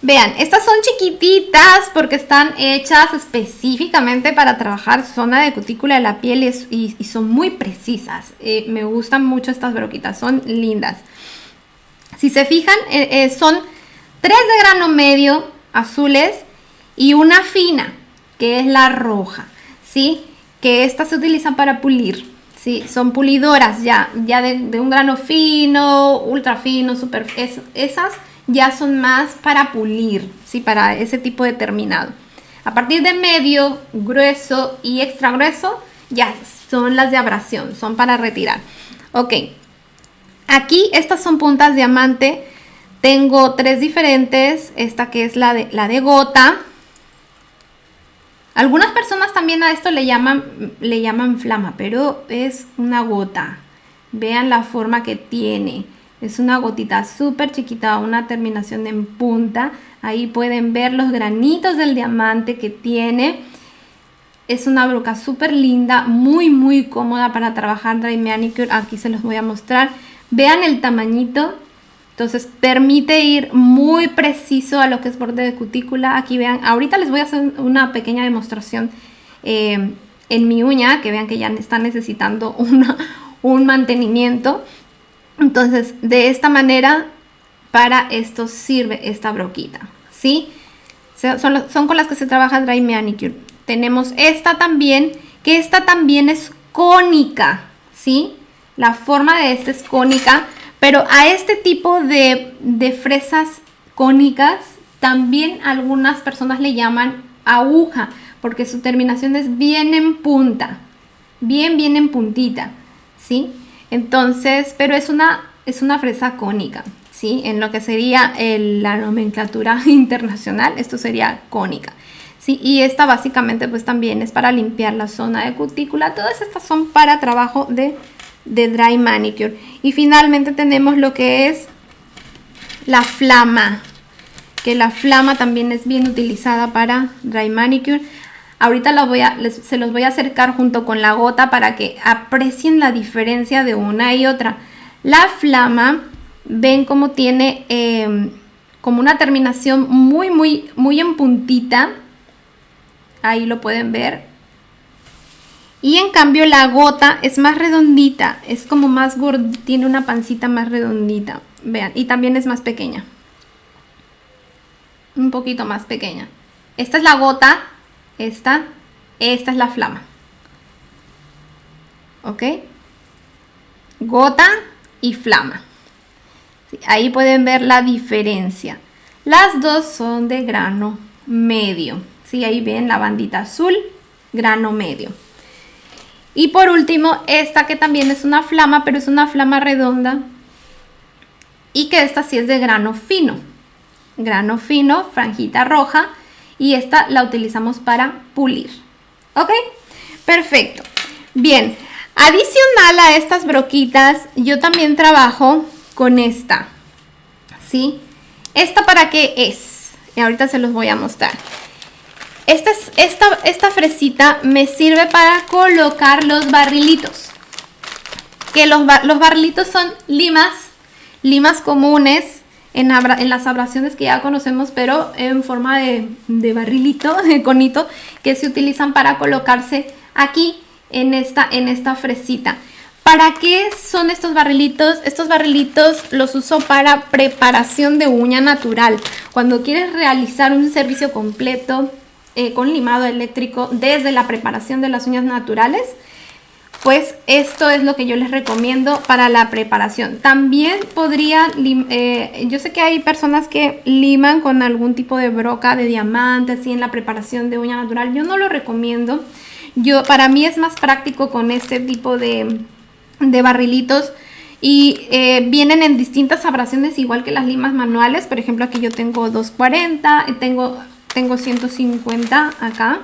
Vean, estas son chiquititas porque están hechas específicamente para trabajar zona de cutícula de la piel y son muy precisas. Me gustan mucho estas broquitas, son lindas. Si se fijan, son 3 de grano medio azules y una fina, que es la roja, ¿sí? Que estas se utilizan para pulir, ¿sí? Son pulidoras ya de un grano fino, ultra fino, super... Esas ya son más para pulir, ¿sí? Para ese tipo de terminado. A partir de medio, grueso y extra grueso, ya son las de abrasión, son para retirar. Ok, aquí estas son puntas diamante. Tengo 3 diferentes, esta que es la de gota. Algunas personas también a esto le llaman flama, pero es una gota. Vean la forma que tiene. Es una gotita súper chiquita, una terminación en punta. Ahí pueden ver los granitos del diamante que tiene. Es una broca súper linda, muy cómoda para trabajar dry manicure. Aquí se los voy a mostrar. Vean el tamañito. Entonces permite ir muy preciso a lo que es borde de cutícula. Aquí vean, ahorita les voy a hacer una pequeña demostración en mi uña, que vean que ya está necesitando un mantenimiento. Entonces de esta manera para esto sirve esta broquita, ¿sí? Son con las que se trabaja dry manicure. Tenemos esta también, que esta también es cónica, ¿sí? La forma de esta es cónica. Pero a este tipo de fresas cónicas también algunas personas le llaman aguja, porque su terminación es bien en punta, bien en puntita, ¿sí? Entonces, pero es una fresa cónica, ¿sí? En lo que sería la nomenclatura internacional, esto sería cónica, ¿sí? Y esta básicamente pues también es para limpiar la zona de cutícula. Todas estas son para trabajo de dry manicure. Y finalmente tenemos lo que es la flama, que la flama también es bien utilizada para dry manicure. Ahorita se los voy a acercar junto con la gota para que aprecien la diferencia de una y otra. La flama, ven cómo tiene como una terminación muy en puntita. Ahí lo pueden ver. Y en cambio la gota es más redondita, es como más gorda, tiene una pancita más redondita, vean, y también es más pequeña. Un poquito más pequeña. Esta es la gota, esta es la flama. ¿Ok? Gota y flama. Sí, ahí pueden ver la diferencia. Las dos son de grano medio. Sí, ahí ven la bandita azul, grano medio. Y por último, esta que también es una flama, pero es una flama redonda. Y que esta sí es de grano fino. Grano fino, franjita roja. Y esta la utilizamos para pulir. ¿Ok? Perfecto. Bien, adicional a estas broquitas, yo también trabajo con esta. ¿Sí? ¿Esta para qué es? Y ahorita se los voy a mostrar. Esta fresita me sirve para colocar los barrilitos. Que los barrilitos son limas comunes en las abrasiones que ya conocemos, pero en forma de barrilito, de conito, que se utilizan para colocarse aquí en esta fresita. ¿Para qué son estos barrilitos? Estos barrilitos los uso para preparación de uña natural. Cuando quieres realizar un servicio completo con limado eléctrico desde la preparación de las uñas naturales, pues esto es lo que yo les recomiendo para la preparación. También podrían, yo sé que hay personas que liman con algún tipo de broca de diamante así en la preparación de uña natural. Yo no lo recomiendo. Para mí es más práctico con este tipo de barrilitos. Y vienen en distintas abrasiones igual que las limas manuales. Por ejemplo, aquí yo tengo 240 y tengo 150 acá.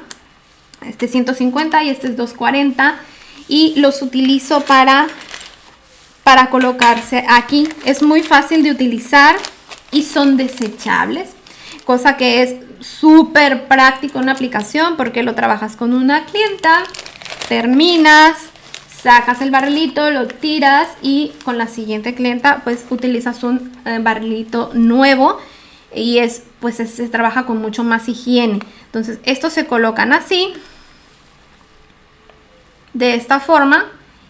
Este 150 y este es 240. Y los utilizo para colocarse aquí. Es muy fácil de utilizar y son desechables. Cosa que es súper práctico en la aplicación porque lo trabajas con una clienta, terminas, sacas el barrilito, lo tiras y con la siguiente clienta pues utilizas un barrilito nuevo y se trabaja con mucho más higiene. Entonces estos se colocan así, de esta forma,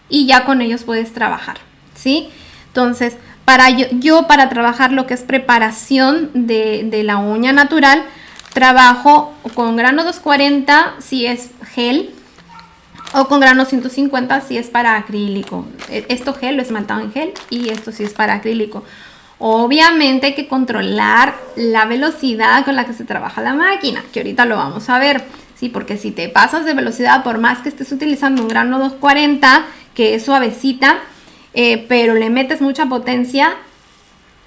y ya con ellos puedes trabajar, ¿sí? Entonces para trabajar lo que es preparación de la uña natural, trabajo con grano 240 si es gel, o con grano 150 si es para acrílico. Esto gel lo esmaltado en gel y esto sí es para acrílico. Obviamente hay que controlar la velocidad con la que se trabaja la máquina, que ahorita lo vamos a ver, ¿sí? Porque si te pasas de velocidad, por más que estés utilizando un grano 240, que es suavecita, pero le metes mucha potencia,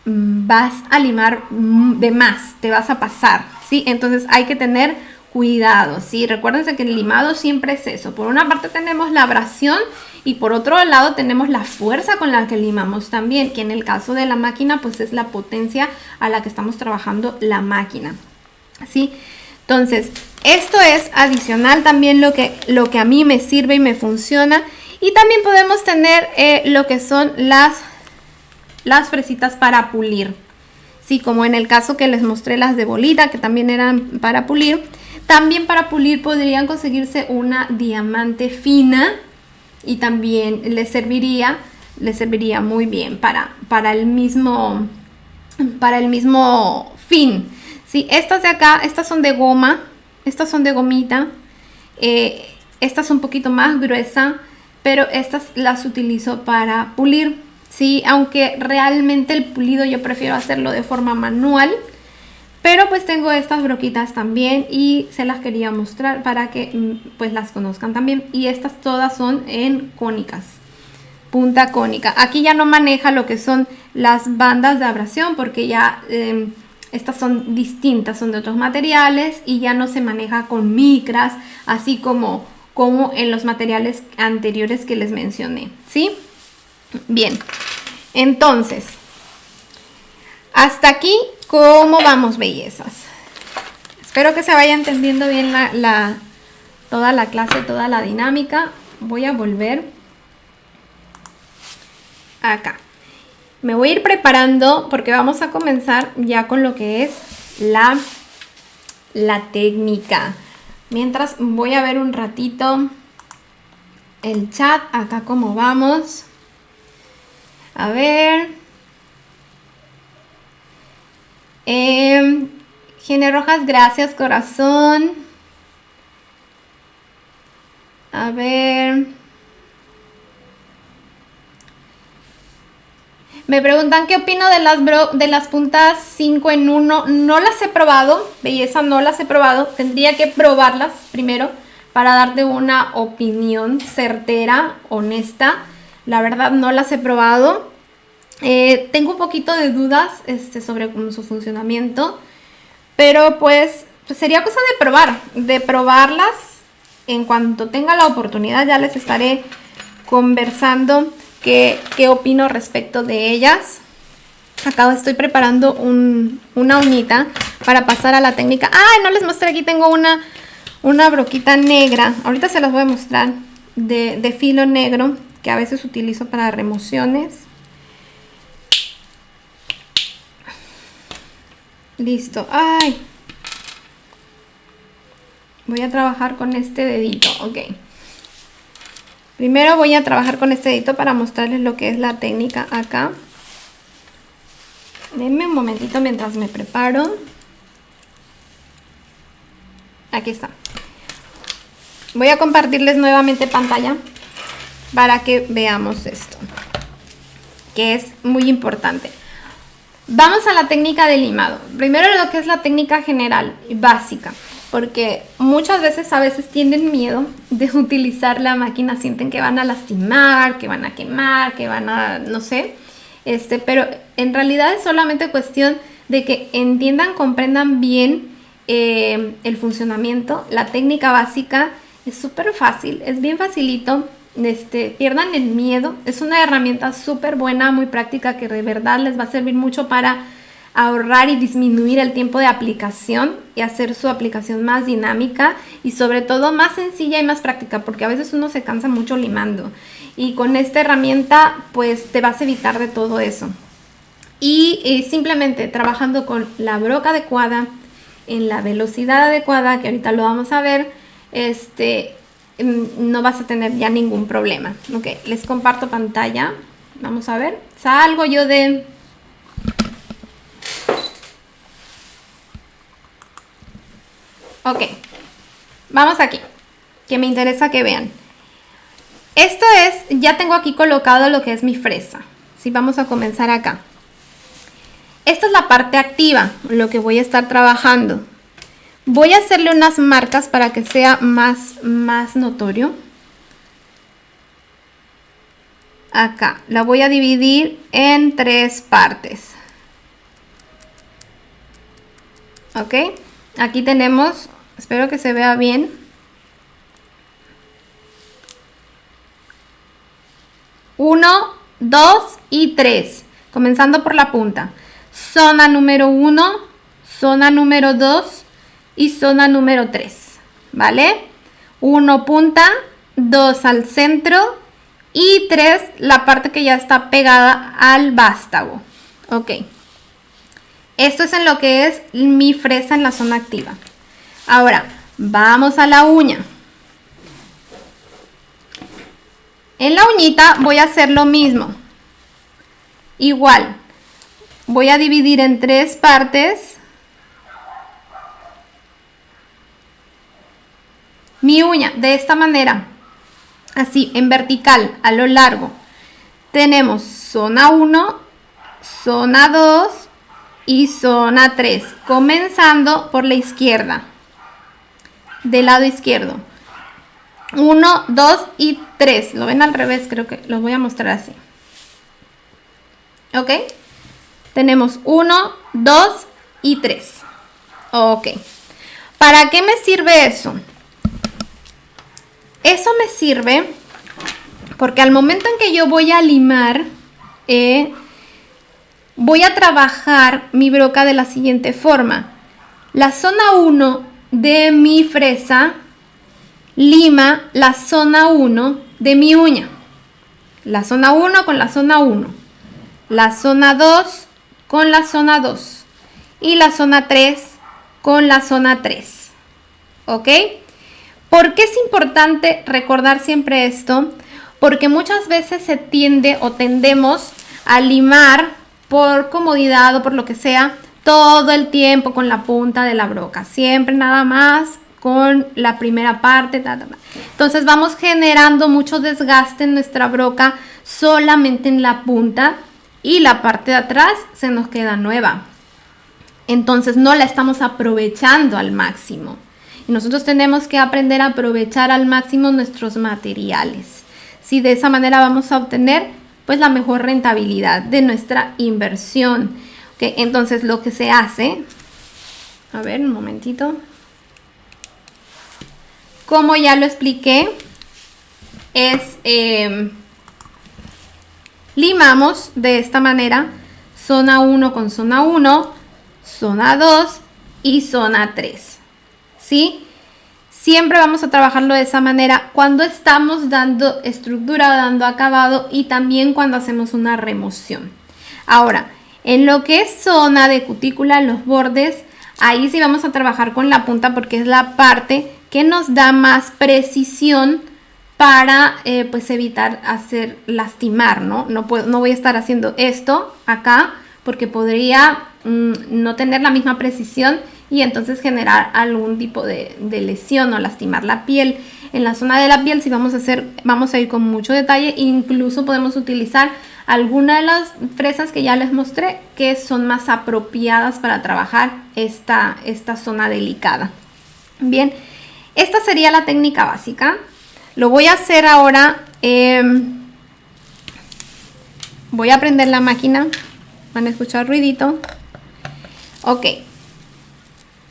vas a limar de más, te vas a pasar, ¿sí? Entonces hay que tener cuidado, ¿sí? Recuérdense que el limado siempre es eso. Por una parte tenemos la abrasión y por otro lado tenemos la fuerza con la que limamos también, que en el caso de la máquina pues es la potencia a la que estamos trabajando la máquina, ¿sí? Entonces, esto es adicional también lo que a mí me sirve y me funciona. Y también podemos tener lo que son las fresitas para pulir. Sí, como en el caso que les mostré las de bolita, que también eran para pulir. También para pulir podrían conseguirse una diamante fina y también les serviría muy bien para el mismo fin. Sí, estas de acá, estas son de goma, estas son de gomita, esta es un poquito más gruesa, pero estas las utilizo para pulir, sí, aunque realmente el pulido yo prefiero hacerlo de forma manual, pero pues tengo estas broquitas también y se las quería mostrar para que pues las conozcan también. Y estas todas son en cónicas, punta cónica. Aquí ya no maneja lo que son las bandas de abrasión porque ya estas son distintas, son de otros materiales y ya no se maneja con micras, así como en los materiales anteriores que les mencioné, ¿sí? Bien, entonces, hasta aquí, ¿cómo vamos, bellezas? Espero que se vaya entendiendo bien toda la clase, toda la dinámica. Voy a volver acá. Me voy a ir preparando porque vamos a comenzar ya con lo que es la técnica. Mientras voy a ver un ratito el chat, acá cómo vamos. A ver. Gene Rojas, gracias, corazón. A ver. Me preguntan qué opino de las puntas 5 en 1. No las he probado, belleza, no las he probado. Tendría que probarlas primero para darte una opinión certera, honesta. La verdad no las he probado. Tengo un poquito de dudas sobre su funcionamiento. Pero pues sería cosa de probarlas. En cuanto tenga la oportunidad ya les estaré conversando qué opino respecto de ellas. Acá estoy preparando una uñita para pasar a la técnica. ¡Ay! No les mostré, aquí tengo una broquita negra. Ahorita se las voy a mostrar de filo negro que a veces utilizo para remociones. Listo. ¡Ay! Voy a trabajar con este dedito. Ok. Primero voy a trabajar con este dedito para mostrarles lo que es la técnica acá. Denme un momentito mientras me preparo. Aquí está. Voy a compartirles nuevamente pantalla para que veamos esto, que es muy importante. Vamos a la técnica de limado. Primero lo que es la técnica general y básica. Porque muchas veces tienen miedo de utilizar la máquina, sienten que van a lastimar, que van a quemar, que van a, no sé, pero en realidad es solamente cuestión de que entiendan, comprendan bien el funcionamiento. La técnica básica es súper fácil, es bien facilito, pierdan el miedo, es una herramienta súper buena, muy práctica que de verdad les va a servir mucho para ahorrar y disminuir el tiempo de aplicación y hacer su aplicación más dinámica y sobre todo más sencilla y más práctica, porque a veces uno se cansa mucho limando y con esta herramienta pues te vas a evitar de todo eso. Y simplemente trabajando con la broca adecuada, en la velocidad adecuada, que ahorita lo vamos a ver, no vas a tener ya ningún problema. Ok, les comparto pantalla, vamos a ver, salgo yo de... Ok, vamos aquí, que me interesa que vean. Esto es, ya tengo aquí colocado lo que es mi fresa. Sí, vamos a comenzar acá. Esta es la parte activa, lo que voy a estar trabajando. Voy a hacerle unas marcas para que sea más notorio. Acá, la voy a dividir en 3 partes. Ok, aquí tenemos... Espero que se vea bien. 1, 2 y 3, comenzando por la punta. Zona número 1, zona número 2 y zona número 3, ¿vale? 1 punta, 2 al centro y 3 la parte que ya está pegada al vástago. Ok. Esto es en lo que es mi fresa en la zona activa. Ahora, vamos a la uña. En la uñita voy a hacer lo mismo. Igual, voy a dividir en 3 partes mi uña de esta manera, así en vertical a lo largo. Tenemos zona 1, zona 2 y zona 3, comenzando por la izquierda, del lado izquierdo. 1, 2 y 3. Lo ven al revés, creo que los voy a mostrar así. ¿Ok? Tenemos 1, 2 y 3. Ok. ¿Para qué me sirve eso? Eso me sirve porque al momento en que yo voy a limar, voy a trabajar mi broca de la siguiente forma. La zona 1 de mi fresa lima la zona 1 de mi uña. La zona 1 con la zona 1. La zona 2 con la zona 2. Y la zona 3 con la zona 3. ¿Ok? ¿Por qué es importante recordar siempre esto? Porque muchas veces se tiende o tendemos a limar por comodidad o por lo que sea todo el tiempo con la punta de la broca. Siempre nada más con la primera parte. Entonces vamos generando mucho desgaste en nuestra broca solamente en la punta y la parte de atrás se nos queda nueva. Entonces no la estamos aprovechando al máximo. Y nosotros tenemos que aprender a aprovechar al máximo nuestros materiales. Si de esa manera vamos a obtener pues la mejor rentabilidad de nuestra inversión. ¿Okay? Entonces lo que se hace, a ver un momentito, como ya lo expliqué, es limamos de esta manera zona 1 con zona 1, zona 2 y zona 3. ¿Sí? Siempre vamos a trabajarlo de esa manera cuando estamos dando estructura, dando acabado y también cuando hacemos una remoción. Ahora, en lo que es zona de cutícula, los bordes, ahí sí vamos a trabajar con la punta porque es la parte que nos da más precisión para pues evitar hacer lastimar, ¿no? No voy a estar haciendo esto acá porque podría no tener la misma precisión y entonces generar algún tipo de lesión o lastimar la piel. En la zona de la piel sí vamos a ir con mucho detalle, incluso podemos utilizar alguna de las fresas que ya les mostré que son más apropiadas para trabajar esta zona delicada. Bien, esta sería la técnica básica. Lo voy a hacer ahora, voy a prender la máquina, van a escuchar ruidito. Ok.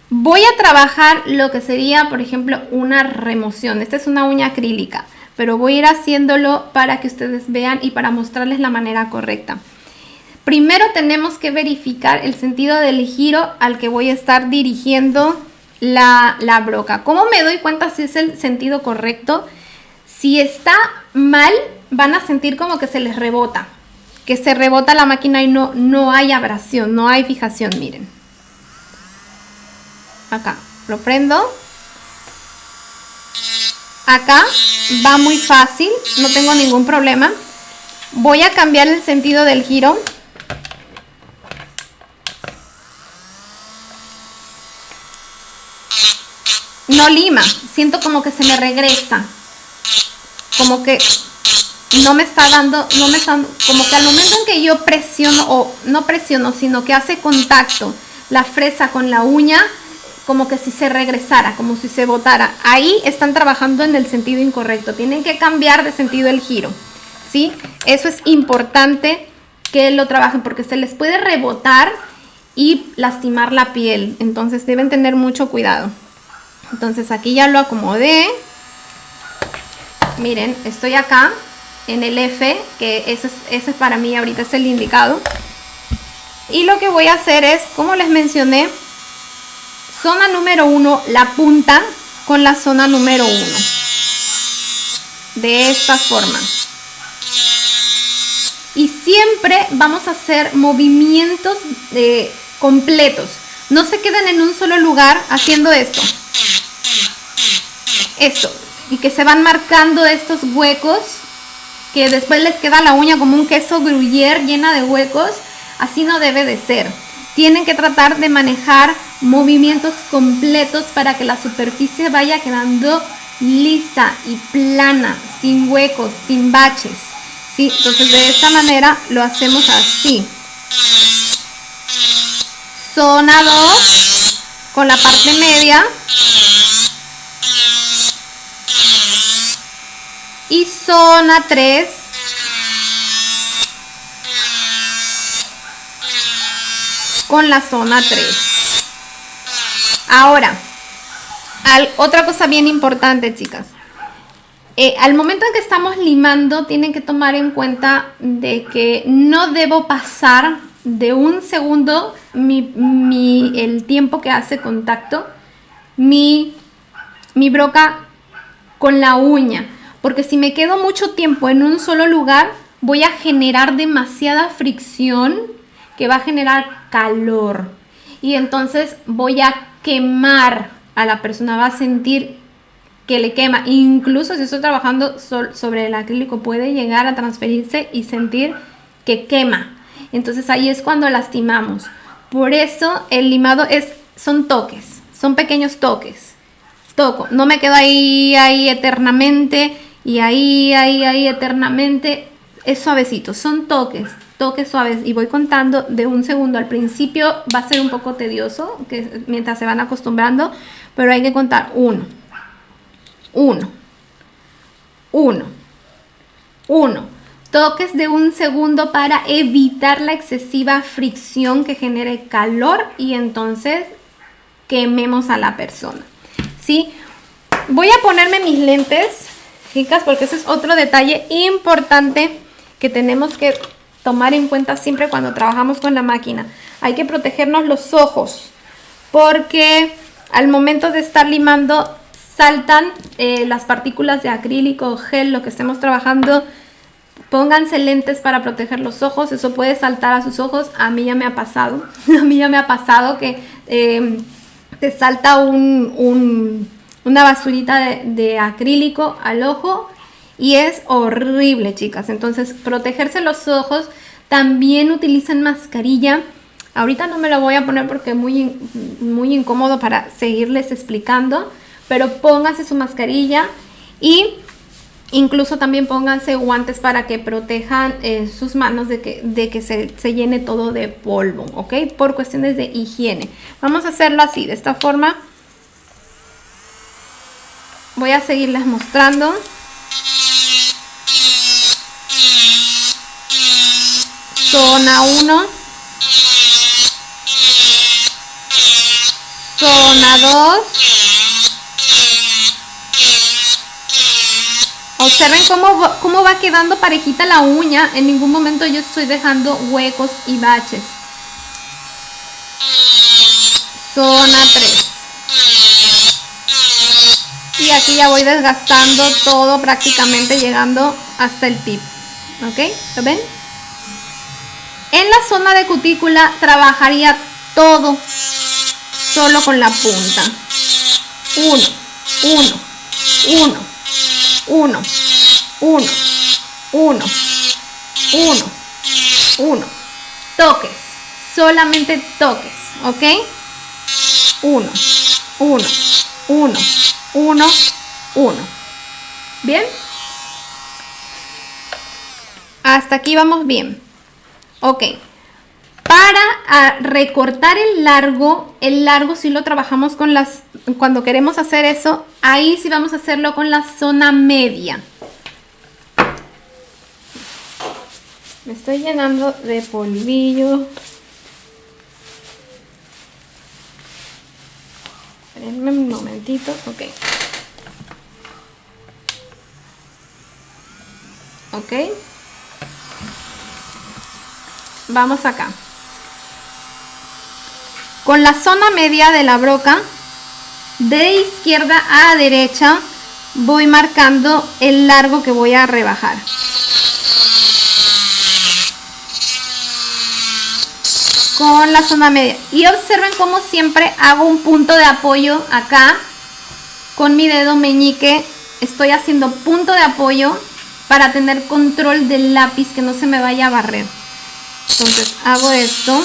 Voy a trabajar lo que sería, por ejemplo, una remoción. Esta es una uña acrílica, pero voy a ir haciéndolo para que ustedes vean y para mostrarles la manera correcta. Primero tenemos que verificar el sentido del giro al que voy a estar dirigiendo la broca. ¿Cómo me doy cuenta si es el sentido correcto? Si está mal, van a sentir como que se les rebota, que se rebota la máquina y no hay abrasión, no hay fijación, miren. Acá, lo prendo. Acá va muy fácil, no tengo ningún problema. Voy a cambiar el sentido del giro. No lima, siento como que se me regresa. Como que no me está dando, como que al momento en que yo presiono, o no presiono, sino que hace contacto la fresa con la uña, como que si se regresara, como si se botara. Ahí están trabajando en el sentido incorrecto. Tienen que cambiar de sentido el giro, ¿sí? Eso es importante que lo trabajen porque se les puede rebotar y lastimar la piel. Entonces deben tener mucho cuidado. Entonces aquí ya lo acomodé. Miren, estoy acá. en el F, que ese es para mí ahorita es el indicado. Y lo que voy a hacer es, como les mencioné, zona número 1, la punta con la zona número 1. De esta forma. Y siempre vamos a hacer movimientos completos. No se queden en un solo lugar haciendo esto. Esto. Y que se van marcando estos huecos. Que después les queda la uña como un queso gruyère llena de huecos. Así no debe de ser. Tienen que tratar de manejar movimientos completos para que la superficie vaya quedando lisa y plana, sin huecos, sin baches. ¿Sí? Entonces de esta manera lo hacemos así. Zona 2 con la parte media. Y zona 3 con la zona 3. Ahora, otra cosa bien importante, chicas. Al momento en que estamos limando, tienen que tomar en cuenta de que no debo pasar de un segundo el tiempo que hace contacto mi broca con la uña. Porque si me quedo mucho tiempo en un solo lugar, voy a generar demasiada fricción que va a generar calor. Y entonces voy a quemar a la persona, va a sentir que le quema. Incluso si estoy trabajando sobre el acrílico, puede llegar a transferirse y sentir que quema. Entonces ahí es cuando lastimamos. Por eso el limado son toques, son pequeños toques. Toco, no me quedo ahí eternamente y ahí eternamente. Es suavecito, son toques suaves y voy contando de un segundo. Al principio va a ser un poco tedioso mientras se van acostumbrando, pero hay que contar 1, 1, toques de un segundo para evitar la excesiva fricción que genere calor y entonces quememos a la persona. ¿Sí? Voy a ponerme mis lentes, chicas, porque ese es otro detalle importante que tenemos que tomar en cuenta siempre cuando trabajamos con la máquina. Hay que protegernos los ojos porque al momento de estar limando saltan las partículas de acrílico o gel, lo que estemos trabajando. Pónganse lentes para proteger los ojos, eso puede saltar a sus ojos. A mí ya me ha pasado, que te salta una basurita de acrílico al ojo y es horrible, chicas. Entonces, protegerse los ojos. También utilicen mascarilla. Ahorita no me la voy a poner porque es muy incómodo para seguirles explicando, pero pónganse su mascarilla y incluso también pónganse guantes para que protejan sus manos de que se llene todo de polvo, ¿ok? Por cuestiones de higiene. Vamos a hacerlo así, de esta forma. Voy a seguirles mostrando. Zona 1. Zona 2. Observen cómo va quedando parejita la uña. En ningún momento yo estoy dejando huecos y baches. Zona 3. Y aquí ya voy desgastando todo, prácticamente llegando hasta el tip. ¿Ok? ¿Lo ven? En la zona de cutícula trabajaría todo solo con la punta. 1, 1. Toques, solamente toques, ¿ok? 1. ¿Bien? Hasta aquí vamos bien. Ok. Para recortar el largo sí lo trabajamos cuando queremos hacer eso, ahí sí vamos a hacerlo con la zona media. Me estoy llenando de polvillo. Espérenme un momentito, ok. ¿ok? Vamos acá. Con la zona media de la broca, de izquierda a derecha, voy marcando el largo que voy a rebajar. Con la zona media. Y observen cómo siempre hago un punto de apoyo acá. Con mi dedo meñique estoy haciendo punto de apoyo para tener control del lápiz, que no se me vaya a barrer. Entonces hago esto.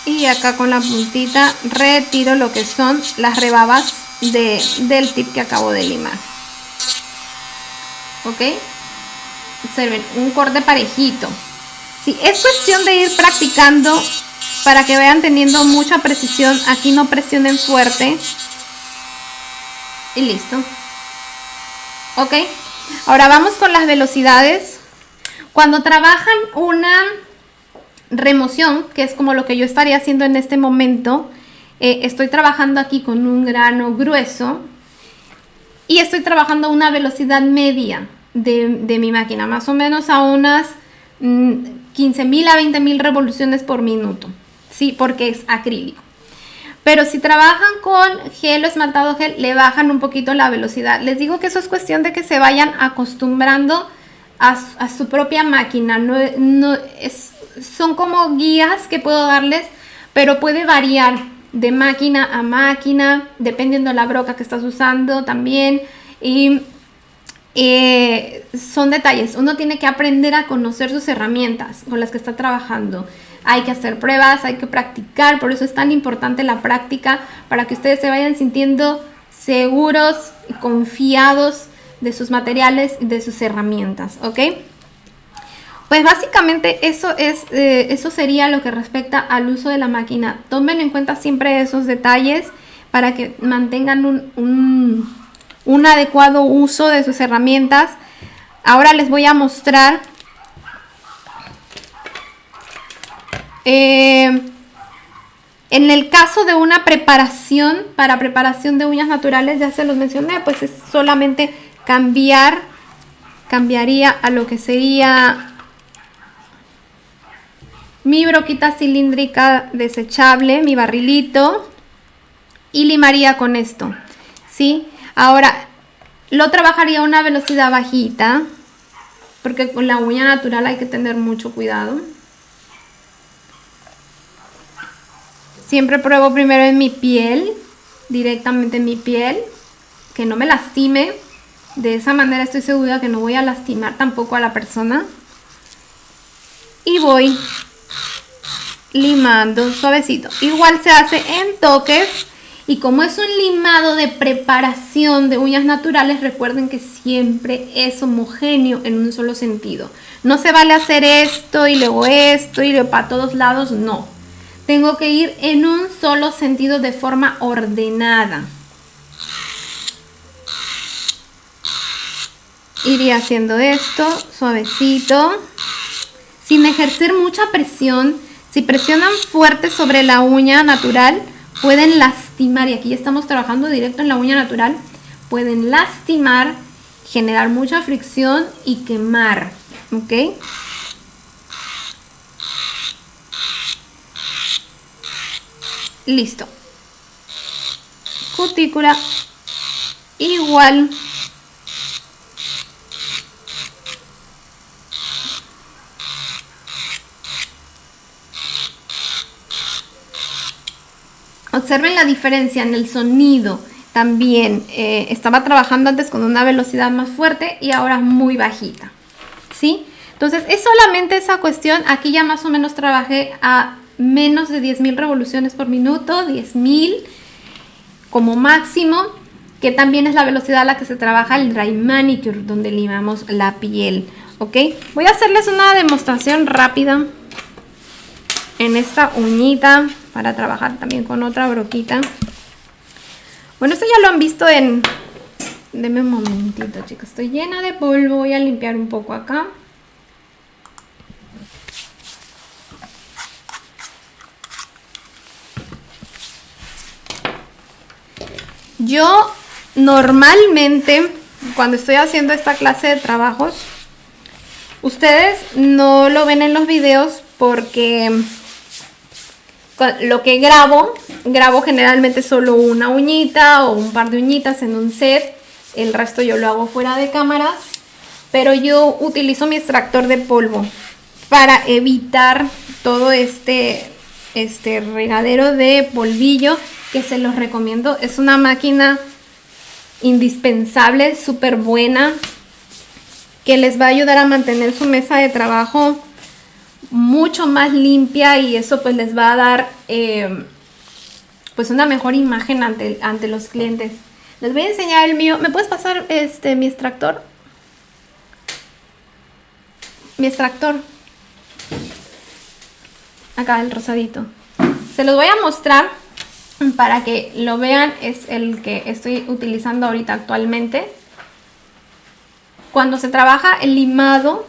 Y acá con la puntita retiro lo que son las rebabas del tip que acabo de limar. ¿Ok? Observen, un corte parejito. Sí, es cuestión de ir practicando para que vayan teniendo mucha precisión. Aquí no presionen fuerte. Y listo. ¿Ok? Ahora vamos con las velocidades. Cuando trabajan una remoción, que es como lo que yo estaría haciendo en este momento, estoy trabajando aquí con un grano grueso y estoy trabajando a una velocidad media de mi máquina, más o menos a unas 15.000 a 20.000 revoluciones por minuto, sí, porque es acrílico. Pero si trabajan con gel o esmaltado gel, le bajan un poquito la velocidad. Les digo que eso es cuestión de que se vayan acostumbrando a su propia máquina. Son como guías que puedo darles, pero puede variar de máquina a máquina, dependiendo de la broca que estás usando también. Y son detalles. Uno tiene que aprender a conocer sus herramientas con las que está trabajando. Hay que hacer pruebas, hay que practicar. Por eso es tan importante la práctica, para que ustedes se vayan sintiendo seguros y confiados de sus materiales y de sus herramientas, ¿ok? Pues básicamente eso sería lo que respecta al uso de la máquina. Tomen en cuenta siempre esos detalles para que mantengan un adecuado uso de sus herramientas. Ahora les voy a mostrar en el caso de una preparación, para preparación de uñas naturales, ya se los mencioné, pues es solamente cambiaría a lo que sería mi broquita cilíndrica desechable, mi barrilito, y limaría con esto, ¿sí? Ahora, lo trabajaría a una velocidad bajita, porque con la uña natural hay que tener mucho cuidado. Siempre pruebo primero en mi piel, directamente en mi piel, que no me lastime. De esa manera estoy segura que no voy a lastimar tampoco a la persona. Y voy limando suavecito. Igual se hace en toques. Y como es un limado de preparación de uñas naturales, recuerden que siempre es homogéneo en un solo sentido. No se vale hacer esto y luego para todos lados, no. Tengo que ir en un solo sentido de forma ordenada. Iría haciendo esto suavecito, sin ejercer mucha presión. Si presionan fuerte sobre la uña natural, pueden lastimar. Y aquí ya estamos trabajando directo en la uña natural. Pueden lastimar, generar mucha fricción y quemar. ¿Ok? Listo. Cutícula igual. Observen la diferencia en el sonido. También estaba trabajando antes con una velocidad más fuerte y ahora muy bajita, ¿sí? Entonces es solamente esa cuestión. Aquí ya más o menos trabajé a menos de 10.000 revoluciones por minuto, 10.000 como máximo, que también es la velocidad a la que se trabaja el dry manicure, donde limamos la piel, ¿ok? Voy a hacerles una demostración rápida en esta uñita para trabajar también con otra broquita. Bueno, esto ya lo han visto en Deme un momentito, chicos. Estoy llena de polvo. Voy a limpiar un poco acá. Yo normalmente, cuando estoy haciendo esta clase de trabajos, ustedes no lo ven en los videos porque lo que grabo generalmente solo una uñita o un par de uñitas en un set. El resto yo lo hago fuera de cámaras. Pero yo utilizo mi extractor de polvo para evitar todo este regadero de polvillo, que se los recomiendo. Es una máquina indispensable, súper buena, que les va a ayudar a mantener su mesa de trabajo mucho más limpia, y eso pues les va a dar pues una mejor imagen ante los clientes. Les voy a enseñar el mío. ¿Me puedes pasar mi extractor? Mi extractor. Acá el rosadito. Se los voy a mostrar para que lo vean. Es el que estoy utilizando ahorita actualmente. Cuando se trabaja el limado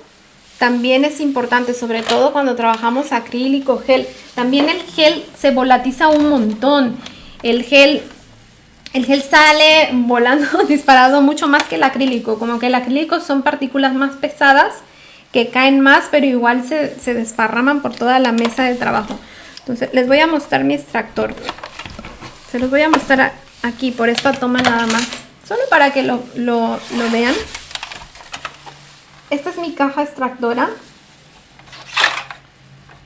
también es importante, sobre todo cuando trabajamos acrílico, gel. También el gel se volatiza un montón. El gel sale volando disparado mucho más que el acrílico. Como que el acrílico son partículas más pesadas que caen más, pero igual se desparraman por toda la mesa de trabajo. Entonces les voy a mostrar mi extractor. Se los voy a mostrar aquí por esta toma nada más, solo para que lo vean. Esta es mi caja extractora.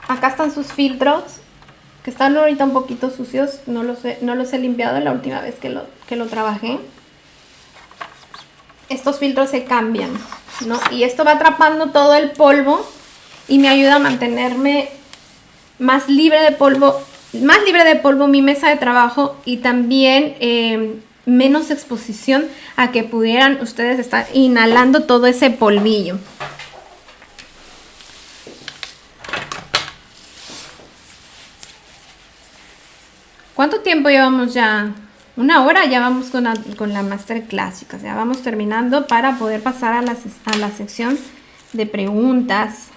Acá están sus filtros, que están ahorita un poquito sucios. No los he limpiado la última vez que lo trabajé. Estos filtros se cambian, ¿no? Y esto va atrapando todo el polvo y me ayuda a mantenerme más libre de polvo mi mesa de trabajo, y también menos exposición a que pudieran ustedes estar inhalando todo ese polvillo. ¿Cuánto tiempo llevamos ya? Una hora ya vamos con la masterclass, chicas. Ya vamos terminando para poder pasar a la sección de preguntas.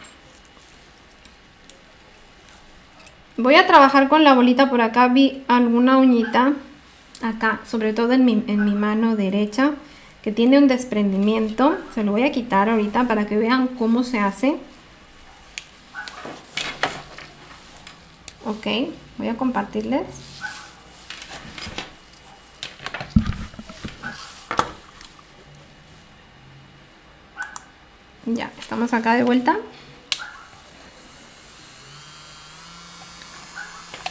Voy a trabajar con la bolita por acá. Vi alguna uñita acá, sobre todo en mi mano derecha, que tiene un desprendimiento. Se lo voy a quitar ahorita para que vean cómo se hace. Ok, voy a compartirles. Ya, estamos acá de vuelta.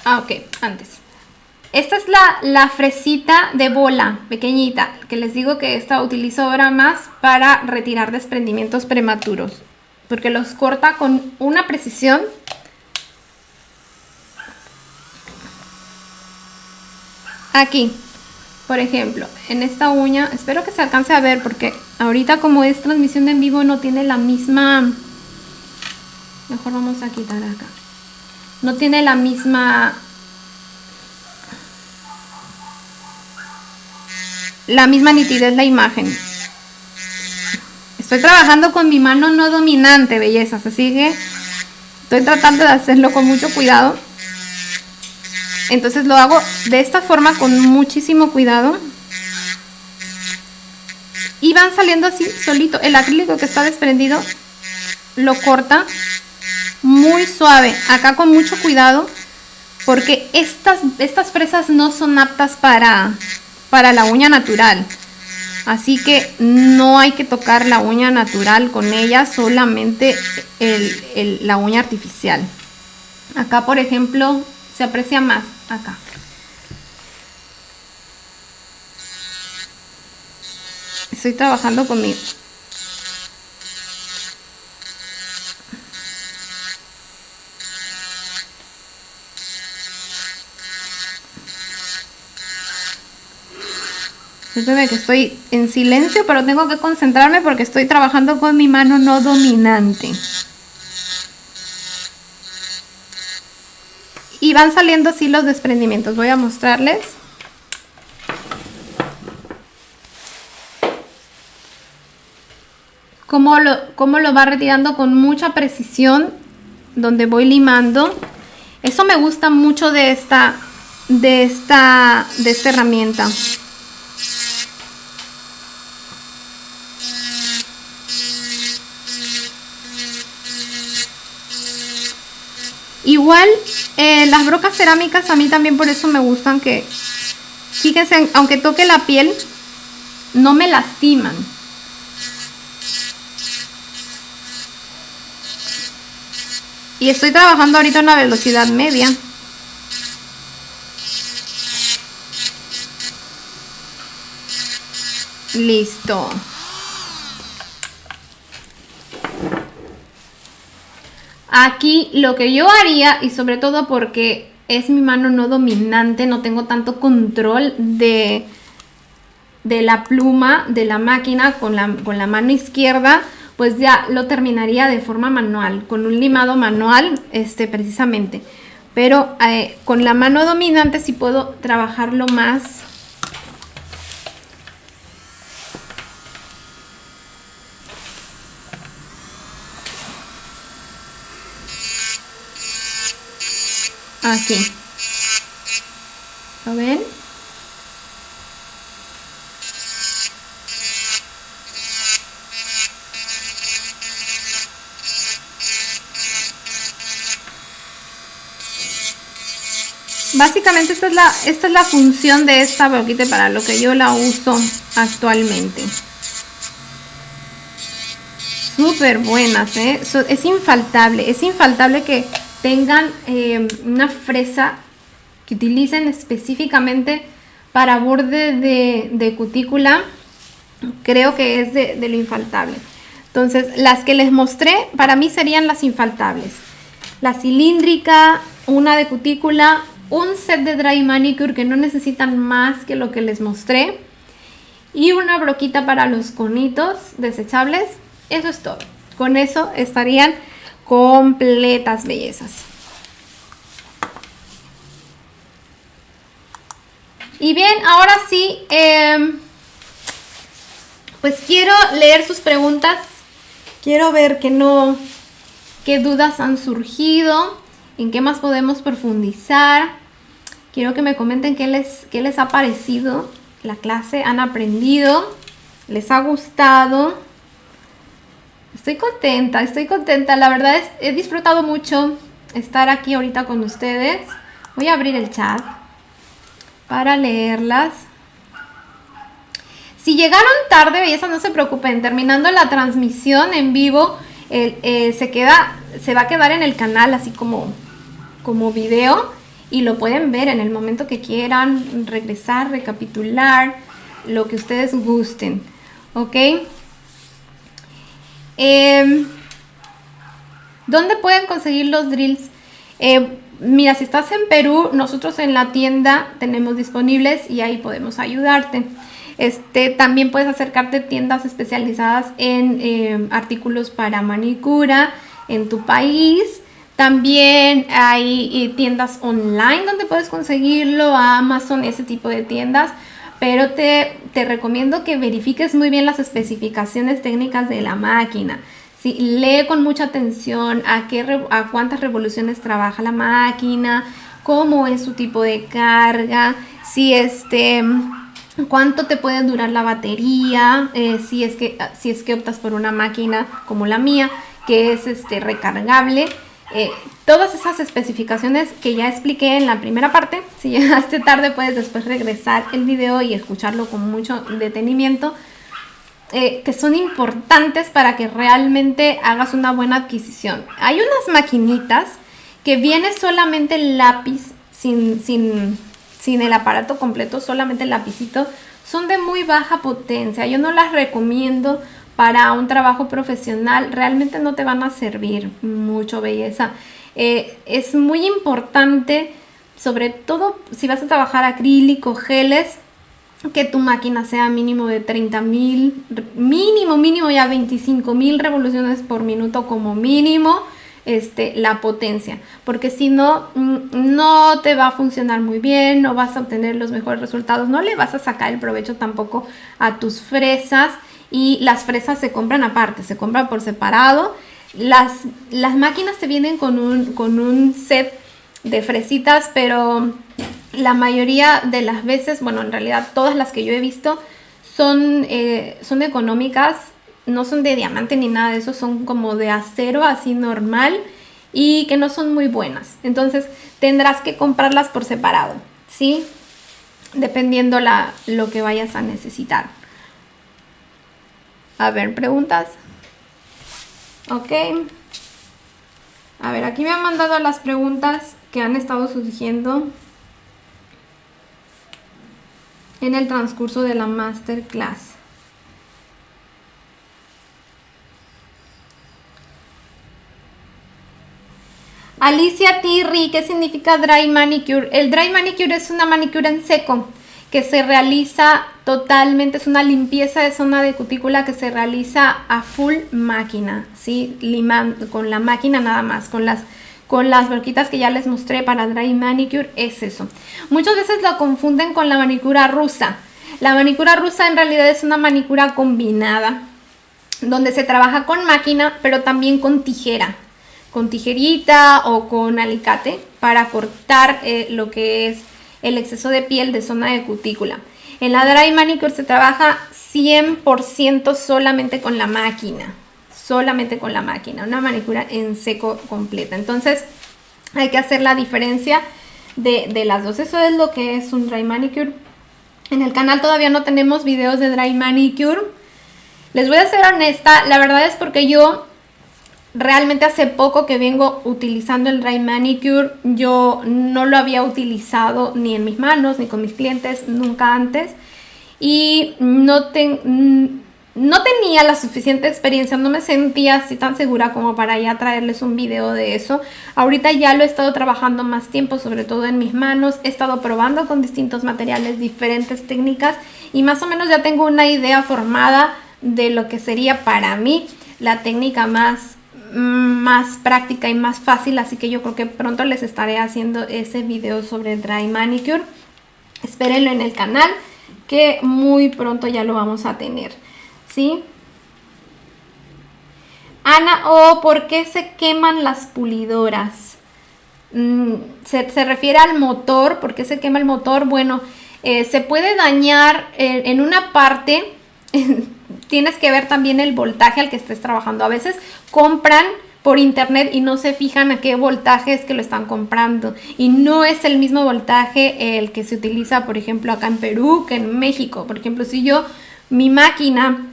Ok, antes. Esta es la fresita de bola pequeñita, que les digo que esta utilizo ahora más para retirar desprendimientos prematuros, porque los corta con una precisión. Aquí, por ejemplo, en esta uña, espero que se alcance a ver, porque ahorita como es transmisión en vivo no tiene la misma... Mejor vamos a quitar acá. No tiene la misma nitidez la imagen. Estoy trabajando con mi mano no dominante, bellezas, así que estoy tratando de hacerlo con mucho cuidado. Entonces lo hago de esta forma con muchísimo cuidado. Y van saliendo así solito. El acrílico que está desprendido lo corta muy suave. Acá con mucho cuidado, porque estas fresas no son aptas para la uña natural. Así que no hay que tocar la uña natural con ella, solamente la uña artificial. Acá, por ejemplo, se aprecia más acá. Estoy trabajando con mi... Fíjense que estoy en silencio, pero tengo que concentrarme porque estoy trabajando con mi mano no dominante. Y van saliendo así los desprendimientos. Voy a mostrarles. cómo lo va retirando con mucha precisión donde voy limando. Eso me gusta mucho de esta herramienta. Igual las brocas cerámicas a mí también por eso me gustan, que fíjense, aunque toque la piel no me lastiman. Y estoy trabajando ahorita a una velocidad media. Listo. Aquí lo que yo haría, y sobre todo porque es mi mano no dominante, no tengo tanto control de la pluma de la máquina con la mano izquierda, pues ya lo terminaría de forma manual, con un limado manual, precisamente. Pero con la mano dominante sí puedo trabajarlo más. Aquí. ¿Lo ven? Básicamente esta es la función de esta broquita para lo que yo la uso actualmente. Súper buenas, es infaltable que tengan una fresa que utilicen específicamente para borde de cutícula. Creo que es de lo infaltable. Entonces, las que les mostré para mí serían las infaltables. La cilíndrica, una de cutícula, un set de dry manicure que no necesitan más que lo que les mostré, y una broquita para los conitos desechables. Eso es todo. Con eso estarían completas bellezas. Y bien, ahora sí, pues quiero leer sus preguntas. Quiero ver qué dudas han surgido, en qué más podemos profundizar. Quiero que me comenten qué les ha parecido la clase. ¿Han aprendido? ¿Les ha gustado? Estoy contenta. La verdad he disfrutado mucho estar aquí ahorita con ustedes. Voy a abrir el chat para leerlas. Si llegaron tarde, bellezas, no se preocupen. Terminando la transmisión en vivo, se va a quedar en el canal así como video, y lo pueden ver en el momento que quieran, regresar, recapitular, lo que ustedes gusten, ¿ok? ¿Dónde pueden conseguir los drills? Mira, si estás en Perú, nosotros en la tienda tenemos disponibles y ahí podemos ayudarte. También puedes acercarte a tiendas especializadas en artículos para manicura en tu país. También hay tiendas online donde puedes conseguirlo, Amazon, ese tipo de tiendas. Pero te recomiendo que verifiques muy bien las especificaciones técnicas de la máquina. ¿Sí? Lee con mucha atención a cuántas revoluciones trabaja la máquina, cómo es su tipo de carga, si cuánto te puede durar la batería, si es que optas por una máquina como la mía, que es recargable. Todas esas especificaciones que ya expliqué en la primera parte. Si llegaste tarde, puedes después regresar el video y escucharlo con mucho detenimiento, que son importantes para que realmente hagas una buena adquisición. Hay unas maquinitas que viene solamente el lápiz, sin el aparato completo, solamente el lapicito. Son de muy baja potencia. Yo no las recomiendo para un trabajo profesional. Realmente no te van a servir mucho, belleza. Es muy importante, sobre todo si vas a trabajar acrílico, geles, que tu máquina sea mínimo de 30,000, mínimo ya 25,000 revoluciones por minuto como mínimo, la potencia, porque si no, no te va a funcionar muy bien, no vas a obtener los mejores resultados, no le vas a sacar el provecho tampoco a tus fresas, y las fresas se compran aparte, se compran por separado. Las máquinas te vienen con un set de fresitas, pero la mayoría de las veces, bueno, en realidad todas las que yo he visto son económicas, no son de diamante ni nada de eso, son como de acero así normal y que no son muy buenas. Entonces tendrás que comprarlas por separado, ¿sí? Dependiendo lo que vayas a necesitar. A ver, preguntas. Ok. A ver, aquí me han mandado las preguntas que han estado surgiendo en el transcurso de la masterclass. Alicia Tirri, ¿qué significa dry manicure? El dry manicure es una manicura en seco que se realiza totalmente, es una limpieza de zona de cutícula que se realiza a full máquina, ¿sí? Limando, con la máquina nada más, con las broquitas que ya les mostré para dry manicure, es eso. Muchas veces lo confunden con la manicura rusa. La manicura rusa en realidad es una manicura combinada, donde se trabaja con máquina, pero también con tijera, con tijerita o con alicate para cortar lo que es el exceso de piel de zona de cutícula. En la dry manicure se trabaja 100% solamente con la máquina, una manicura en seco completa. Entonces hay que hacer la diferencia de las dos. Eso es lo que es un dry manicure. En el canal todavía no tenemos videos de dry manicure. Les voy a ser honesta, la verdad es porque yo realmente hace poco que vengo utilizando el dry manicure. Yo no lo utilizado ni en mis manos ni con mis clientes, nunca antes. Y no tenía la suficiente experiencia, no me sentía así tan segura como para ya traerles un video de eso. Ahorita ya lo he estado trabajando más tiempo, sobre todo en mis manos. He estado probando con distintos materiales, diferentes técnicas y más o menos ya tengo una idea formada de lo que sería para mí la técnica más práctica y más fácil, así que yo creo que pronto les estaré haciendo ese video sobre dry manicure. Espérenlo en el canal, que muy pronto ya lo vamos a tener, ¿sí? Ana, ¿por qué se queman las pulidoras? Se refiere al motor. ¿Por qué se quema el motor? Bueno, se puede dañar en una parte. Tienes que ver también el voltaje al que estés trabajando. A veces compran por internet y no se fijan a qué voltaje es que lo están comprando. Y no es el mismo voltaje el que se utiliza, por ejemplo, acá en Perú que en México. Por ejemplo, si yo mi máquina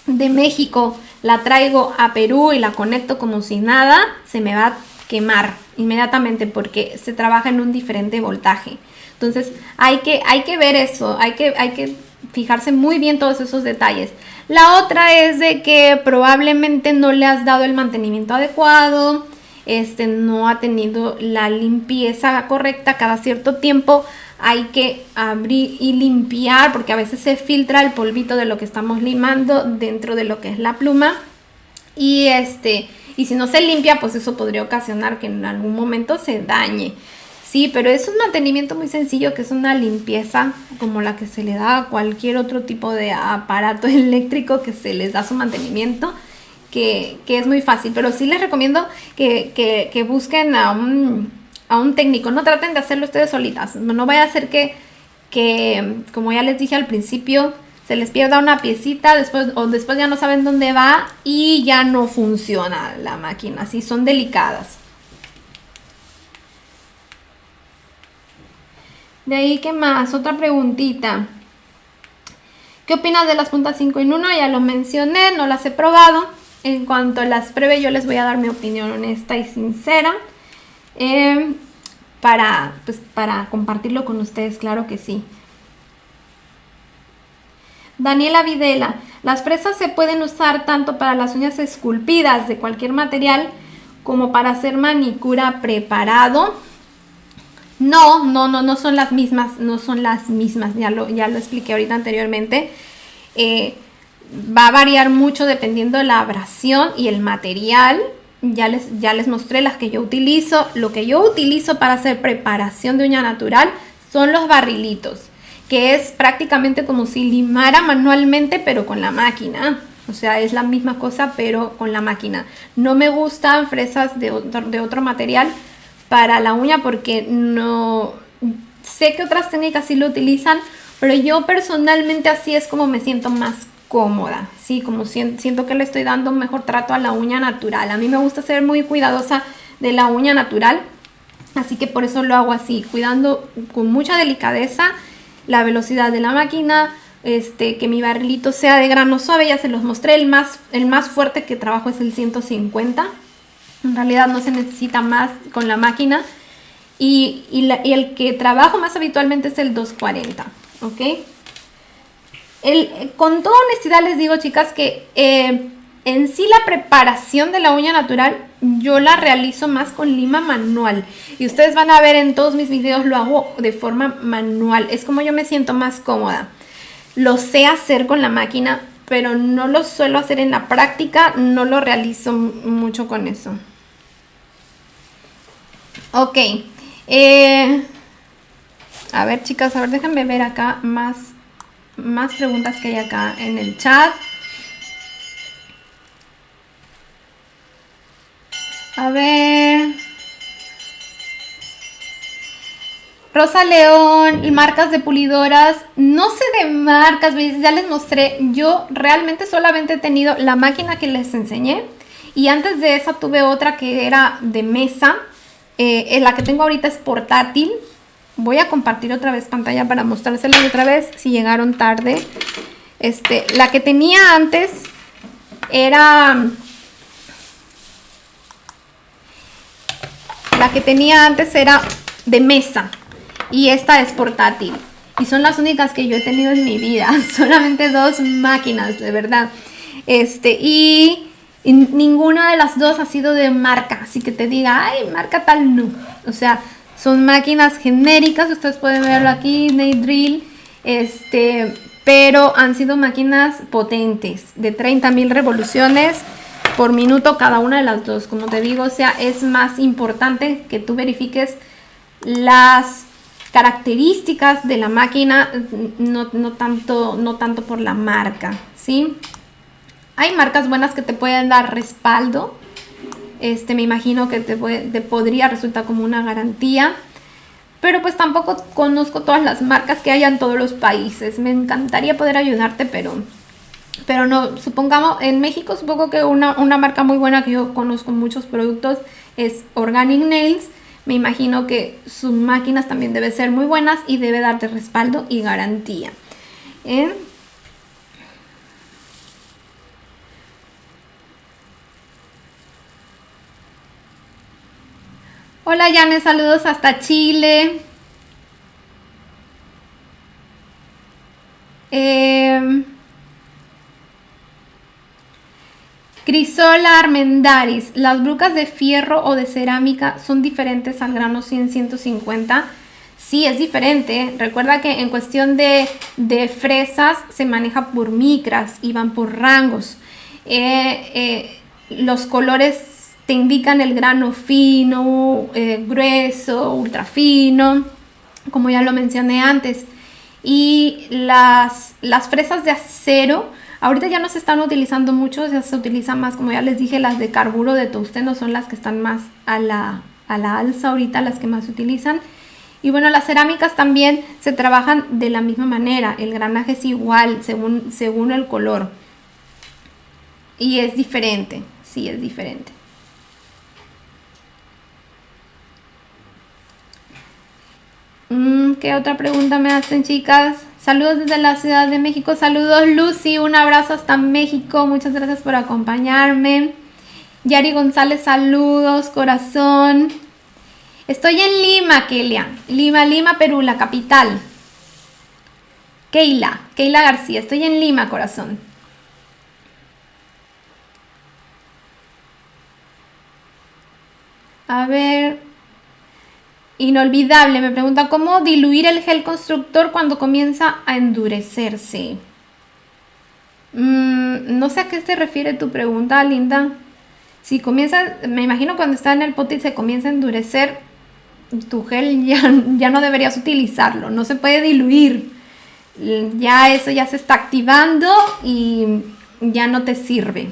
de México la traigo a Perú y la conecto como si nada, se me va a quemar inmediatamente porque se trabaja en un diferente voltaje. Entonces hay que ver eso, hay que fijarse muy bien todos esos detalles. La otra es de que probablemente no le has dado el mantenimiento adecuado, no ha tenido la limpieza correcta. Cada cierto tiempo hay que abrir y limpiar porque a veces se filtra el polvito de lo que estamos limando dentro de lo que es la pluma y si no se limpia, pues eso podría ocasionar que en algún momento se dañe. Sí, pero es un mantenimiento muy sencillo, que es una limpieza como la que se le da a cualquier otro tipo de aparato eléctrico que se les da su mantenimiento, que es muy fácil. Pero sí les recomiendo que busquen a un técnico. No traten de hacerlo ustedes solitas. No vaya a ser que, como ya les dije al principio, se les pierda una piecita después ya no saben dónde va y ya no funciona la máquina. Sí, son delicadas. De ahí, ¿qué más? Otra preguntita. ¿Qué opinas de las puntas 5 en 1? Ya lo mencioné, no las he probado. En cuanto las pruebe, yo les voy a dar mi opinión honesta y sincera. Para compartirlo con ustedes, claro que sí. Daniela Videla. Las fresas se pueden usar tanto para las uñas esculpidas de cualquier material como para hacer manicura preparado. No son las mismas, ya lo expliqué ahorita anteriormente. Va a variar mucho dependiendo de la abrasión y el material. Ya les mostré las que yo utilizo. Lo que yo utilizo para hacer preparación de uña natural son los barrilitos, que es prácticamente como si limara manualmente, pero con la máquina. O sea, es la misma cosa, pero con la máquina. No me gustan fresas de otro material para la uña porque no... Sé que otras técnicas sí lo utilizan, pero yo personalmente así es como me siento más cómoda, ¿sí? Como siento que le estoy dando un mejor trato a la uña natural. A mí me gusta ser muy cuidadosa de la uña natural, así que por eso lo hago así, cuidando con mucha delicadeza la velocidad de la máquina, que mi barrilito sea de grano suave. Ya se los mostré, el más fuerte que trabajo es el 150. En realidad no se necesita más con la máquina. Y el que trabajo más habitualmente es el 240, ¿ok? Con toda honestidad les digo, chicas, que en sí la preparación de la uña natural yo la realizo más con lima manual. Y ustedes van a ver en todos mis videos lo hago de forma manual. Es como yo me siento más cómoda. Lo sé hacer con la máquina, pero no lo suelo hacer en la práctica. No lo realizo mucho con eso. Ok. A ver, chicas, a ver, déjenme ver acá más preguntas que hay acá en el chat. A ver. Rosa León, marcas de pulidoras. No sé de marcas, ya les mostré. Yo realmente solamente he tenido la máquina que les enseñé. Y antes de esa tuve otra que era de mesa. La que tengo ahorita es portátil. Voy a compartir otra vez pantalla para mostrárselas otra vez si llegaron tarde. La que tenía antes era... La que tenía antes era de mesa. Y esta es portátil. Y son las únicas que yo he tenido en mi vida. Solamente 2 máquinas, de verdad. Y ninguna de las 2 ha sido de marca. Así que te diga, ay, marca tal, no. O sea, son máquinas genéricas. Ustedes pueden verlo aquí, Nail-Drill. Pero han sido máquinas potentes. De 30.000 revoluciones por minuto cada una de las 2. Como te digo, o sea, es más importante que tú verifiques las características de la máquina, no tanto por la marca, ¿sí? Hay marcas buenas que te pueden dar respaldo. Me imagino que te podría resultar como una garantía. Pero pues tampoco conozco todas las marcas que hay en todos los países. Me encantaría poder ayudarte, pero no. Supongamos, en México supongo que una marca muy buena que yo conozco muchos productos es Organic Nails. Me imagino que sus máquinas también deben ser muy buenas y debe darte respaldo y garantía. Hola, Yane, saludos hasta Chile. Crisola Armendaris, ¿las brucas de fierro o de cerámica son diferentes al grano 100-150? Sí, es diferente. Recuerda que en cuestión de fresas se maneja por micras y van por rangos. Los colores te indican el grano fino, grueso, ultra fino, como ya lo mencioné antes. Y las fresas de acero ahorita ya no se están utilizando mucho, ya se utilizan más, como ya les dije, las de carburo de tungsteno son las que están más a la alza ahorita, las que más se utilizan. Y bueno, las cerámicas también se trabajan de la misma manera, el granaje es igual según el color. Y es diferente, sí, es diferente. ¿Qué otra pregunta me hacen, chicas? Saludos desde la Ciudad de México. Saludos, Lucy. Un abrazo hasta México. Muchas gracias por acompañarme. Yari González, saludos, corazón. Estoy en Lima, Kelia. Lima, Perú, la capital. Keila García. Estoy en Lima, corazón. A ver... Inolvidable, me pregunta cómo diluir el gel constructor cuando comienza a endurecerse. No sé a qué se refiere tu pregunta, linda. Si comienza, me imagino cuando está en el pote y se comienza a endurecer, tu gel ya no deberías utilizarlo, no se puede diluir. Ya eso ya se está activando y ya no te sirve.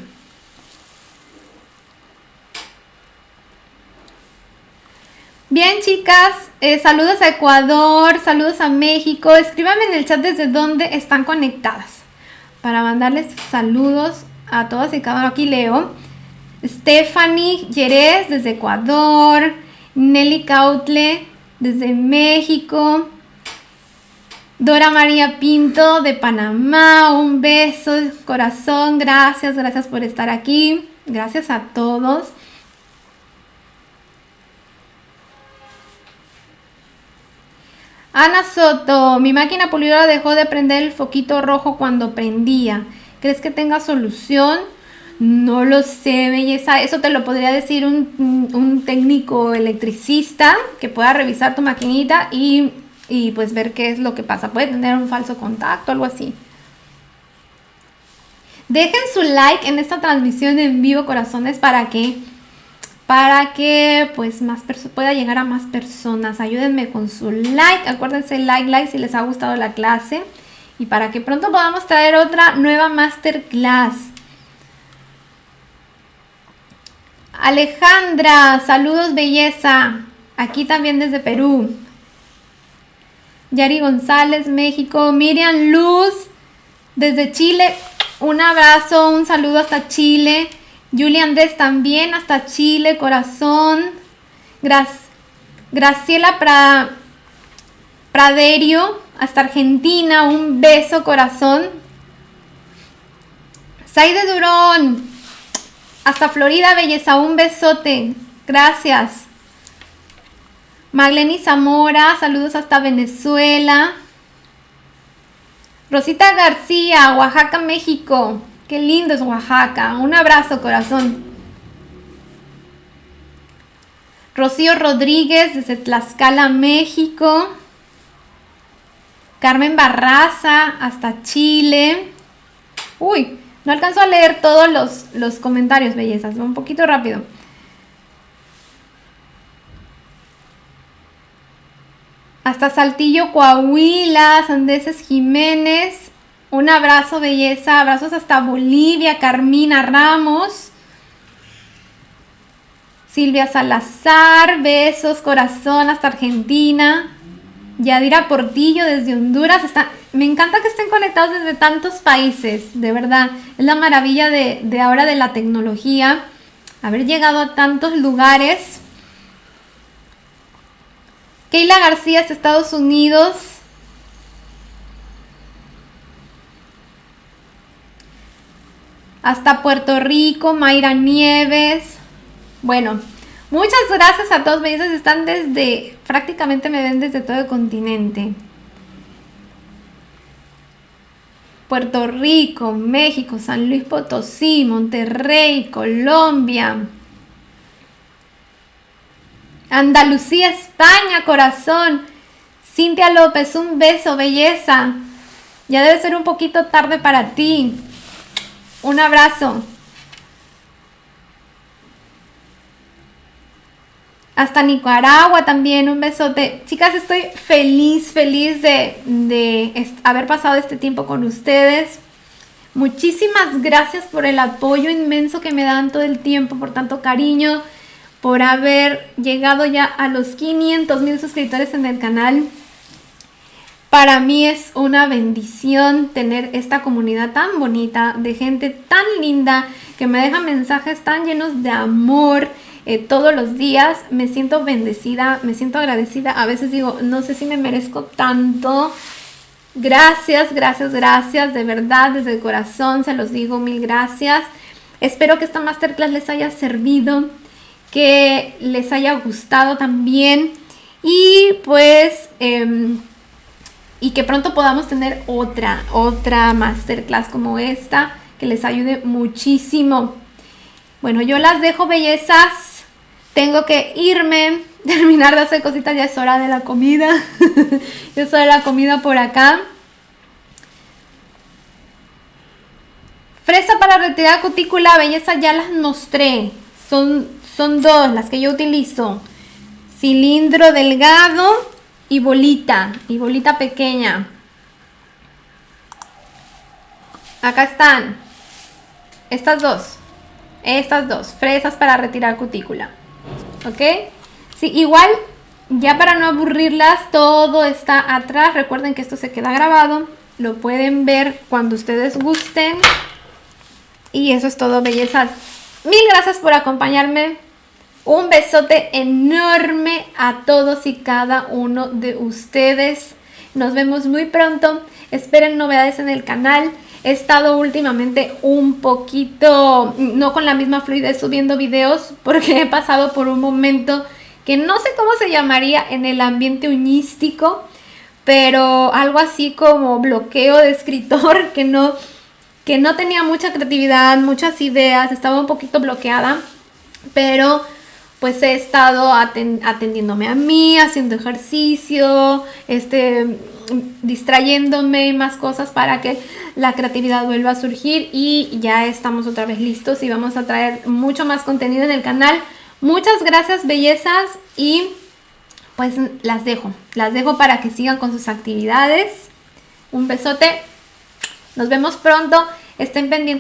Bien, chicas, saludos a Ecuador, saludos a México. Escríbanme en el chat desde dónde están conectadas para mandarles saludos a todas y cada uno. Aquí leo. Stephanie Jerez desde Ecuador, Nelly Cautle desde México, Dora María Pinto de Panamá, un beso, corazón, gracias por estar aquí, gracias a todos. Ana Soto, mi máquina pulidora dejó de prender el foquito rojo cuando prendía. ¿Crees que tenga solución? No lo sé, belleza. Eso te lo podría decir un técnico electricista que pueda revisar tu maquinita y pues ver qué es lo que pasa. Puede tener un falso contacto, algo así. Dejen su like en esta transmisión en vivo, corazones, para que pues pueda llegar a más personas. Ayúdenme con su like. Acuérdense, like si les ha gustado la clase. Y para que pronto podamos traer otra nueva masterclass. Alejandra, saludos, belleza. Aquí también desde Perú. Yari González, México. Miriam Luz, desde Chile. Un abrazo, un saludo hasta Chile. Julia Andrés también hasta Chile, corazón. Graciela Praderio hasta Argentina, un beso, corazón. Saide Durón hasta Florida, belleza, un besote, gracias. Magleni Zamora, saludos hasta Venezuela. Rosita García, Oaxaca, México. Qué lindo es Oaxaca. Un abrazo, corazón. Rocío Rodríguez desde Tlaxcala, México. Carmen Barraza hasta Chile. Uy, no alcanzo a leer todos los comentarios, bellezas. Un poquito rápido. Hasta Saltillo, Coahuila, Sandeses Jiménez. Un abrazo, belleza. Abrazos hasta Bolivia, Carmina Ramos. Silvia Salazar, besos, corazón, hasta Argentina. Yadira Portillo desde Honduras. Me encanta que estén conectados desde tantos países, de verdad. Es la maravilla de ahora de la tecnología. Haber llegado a tantos lugares. Keila García de Estados Unidos. Hasta Puerto Rico, Mayra Nieves. Bueno, muchas gracias a todos. Bellezas, están prácticamente me ven desde todo el continente. Puerto Rico, México, San Luis Potosí, Monterrey, Colombia. Andalucía, España, corazón. Cintia López, un beso, belleza. Ya debe ser un poquito tarde para ti. Un abrazo. Hasta Nicaragua también, un besote. Chicas, estoy feliz de haber pasado este tiempo con ustedes. Muchísimas gracias por el apoyo inmenso que me dan todo el tiempo, por tanto cariño, por haber llegado ya a los 500,000 suscriptores en el canal. Para mí es una bendición tener esta comunidad tan bonita, de gente tan linda, que me deja mensajes tan llenos de amor todos los días. Me siento bendecida, me siento agradecida. A veces digo, no sé si me merezco tanto. Gracias, gracias, gracias. De verdad, desde el corazón se los digo, mil gracias. Espero que esta masterclass les haya servido, que les haya gustado también. Y pues... y que pronto podamos tener otra masterclass como esta, que les ayude muchísimo. Bueno, yo las dejo, bellezas. Tengo que irme, terminar de hacer cositas. Ya es hora de la comida. Ya es hora de la comida por acá. Fresa para retirar cutícula, belleza, ya las mostré. Son dos las que yo utilizo. Cilindro delgado y bolita pequeña. Acá están. Estas dos, fresas para retirar cutícula, ¿ok? Sí, igual, ya para no aburrirlas, todo está atrás. Recuerden que esto se queda grabado, lo pueden ver cuando ustedes gusten. Y eso es todo, bellezas. Mil gracias por acompañarme. Un besote enorme a todos y cada uno de ustedes. Nos vemos muy pronto. Esperen novedades en el canal. He estado últimamente un poquito, no con la misma fluidez subiendo videos, porque he pasado por un momento que no sé cómo se llamaría en el ambiente uñístico, pero algo así como bloqueo de escritor, que no tenía mucha creatividad, muchas ideas, estaba un poquito bloqueada, pero pues he estado atendiéndome a mí, haciendo ejercicio, distrayéndome y más cosas para que la creatividad vuelva a surgir, y ya estamos otra vez listos y vamos a traer mucho más contenido en el canal. Muchas gracias, bellezas, y pues las dejo para que sigan con sus actividades. Un besote, nos vemos pronto, estén pendientes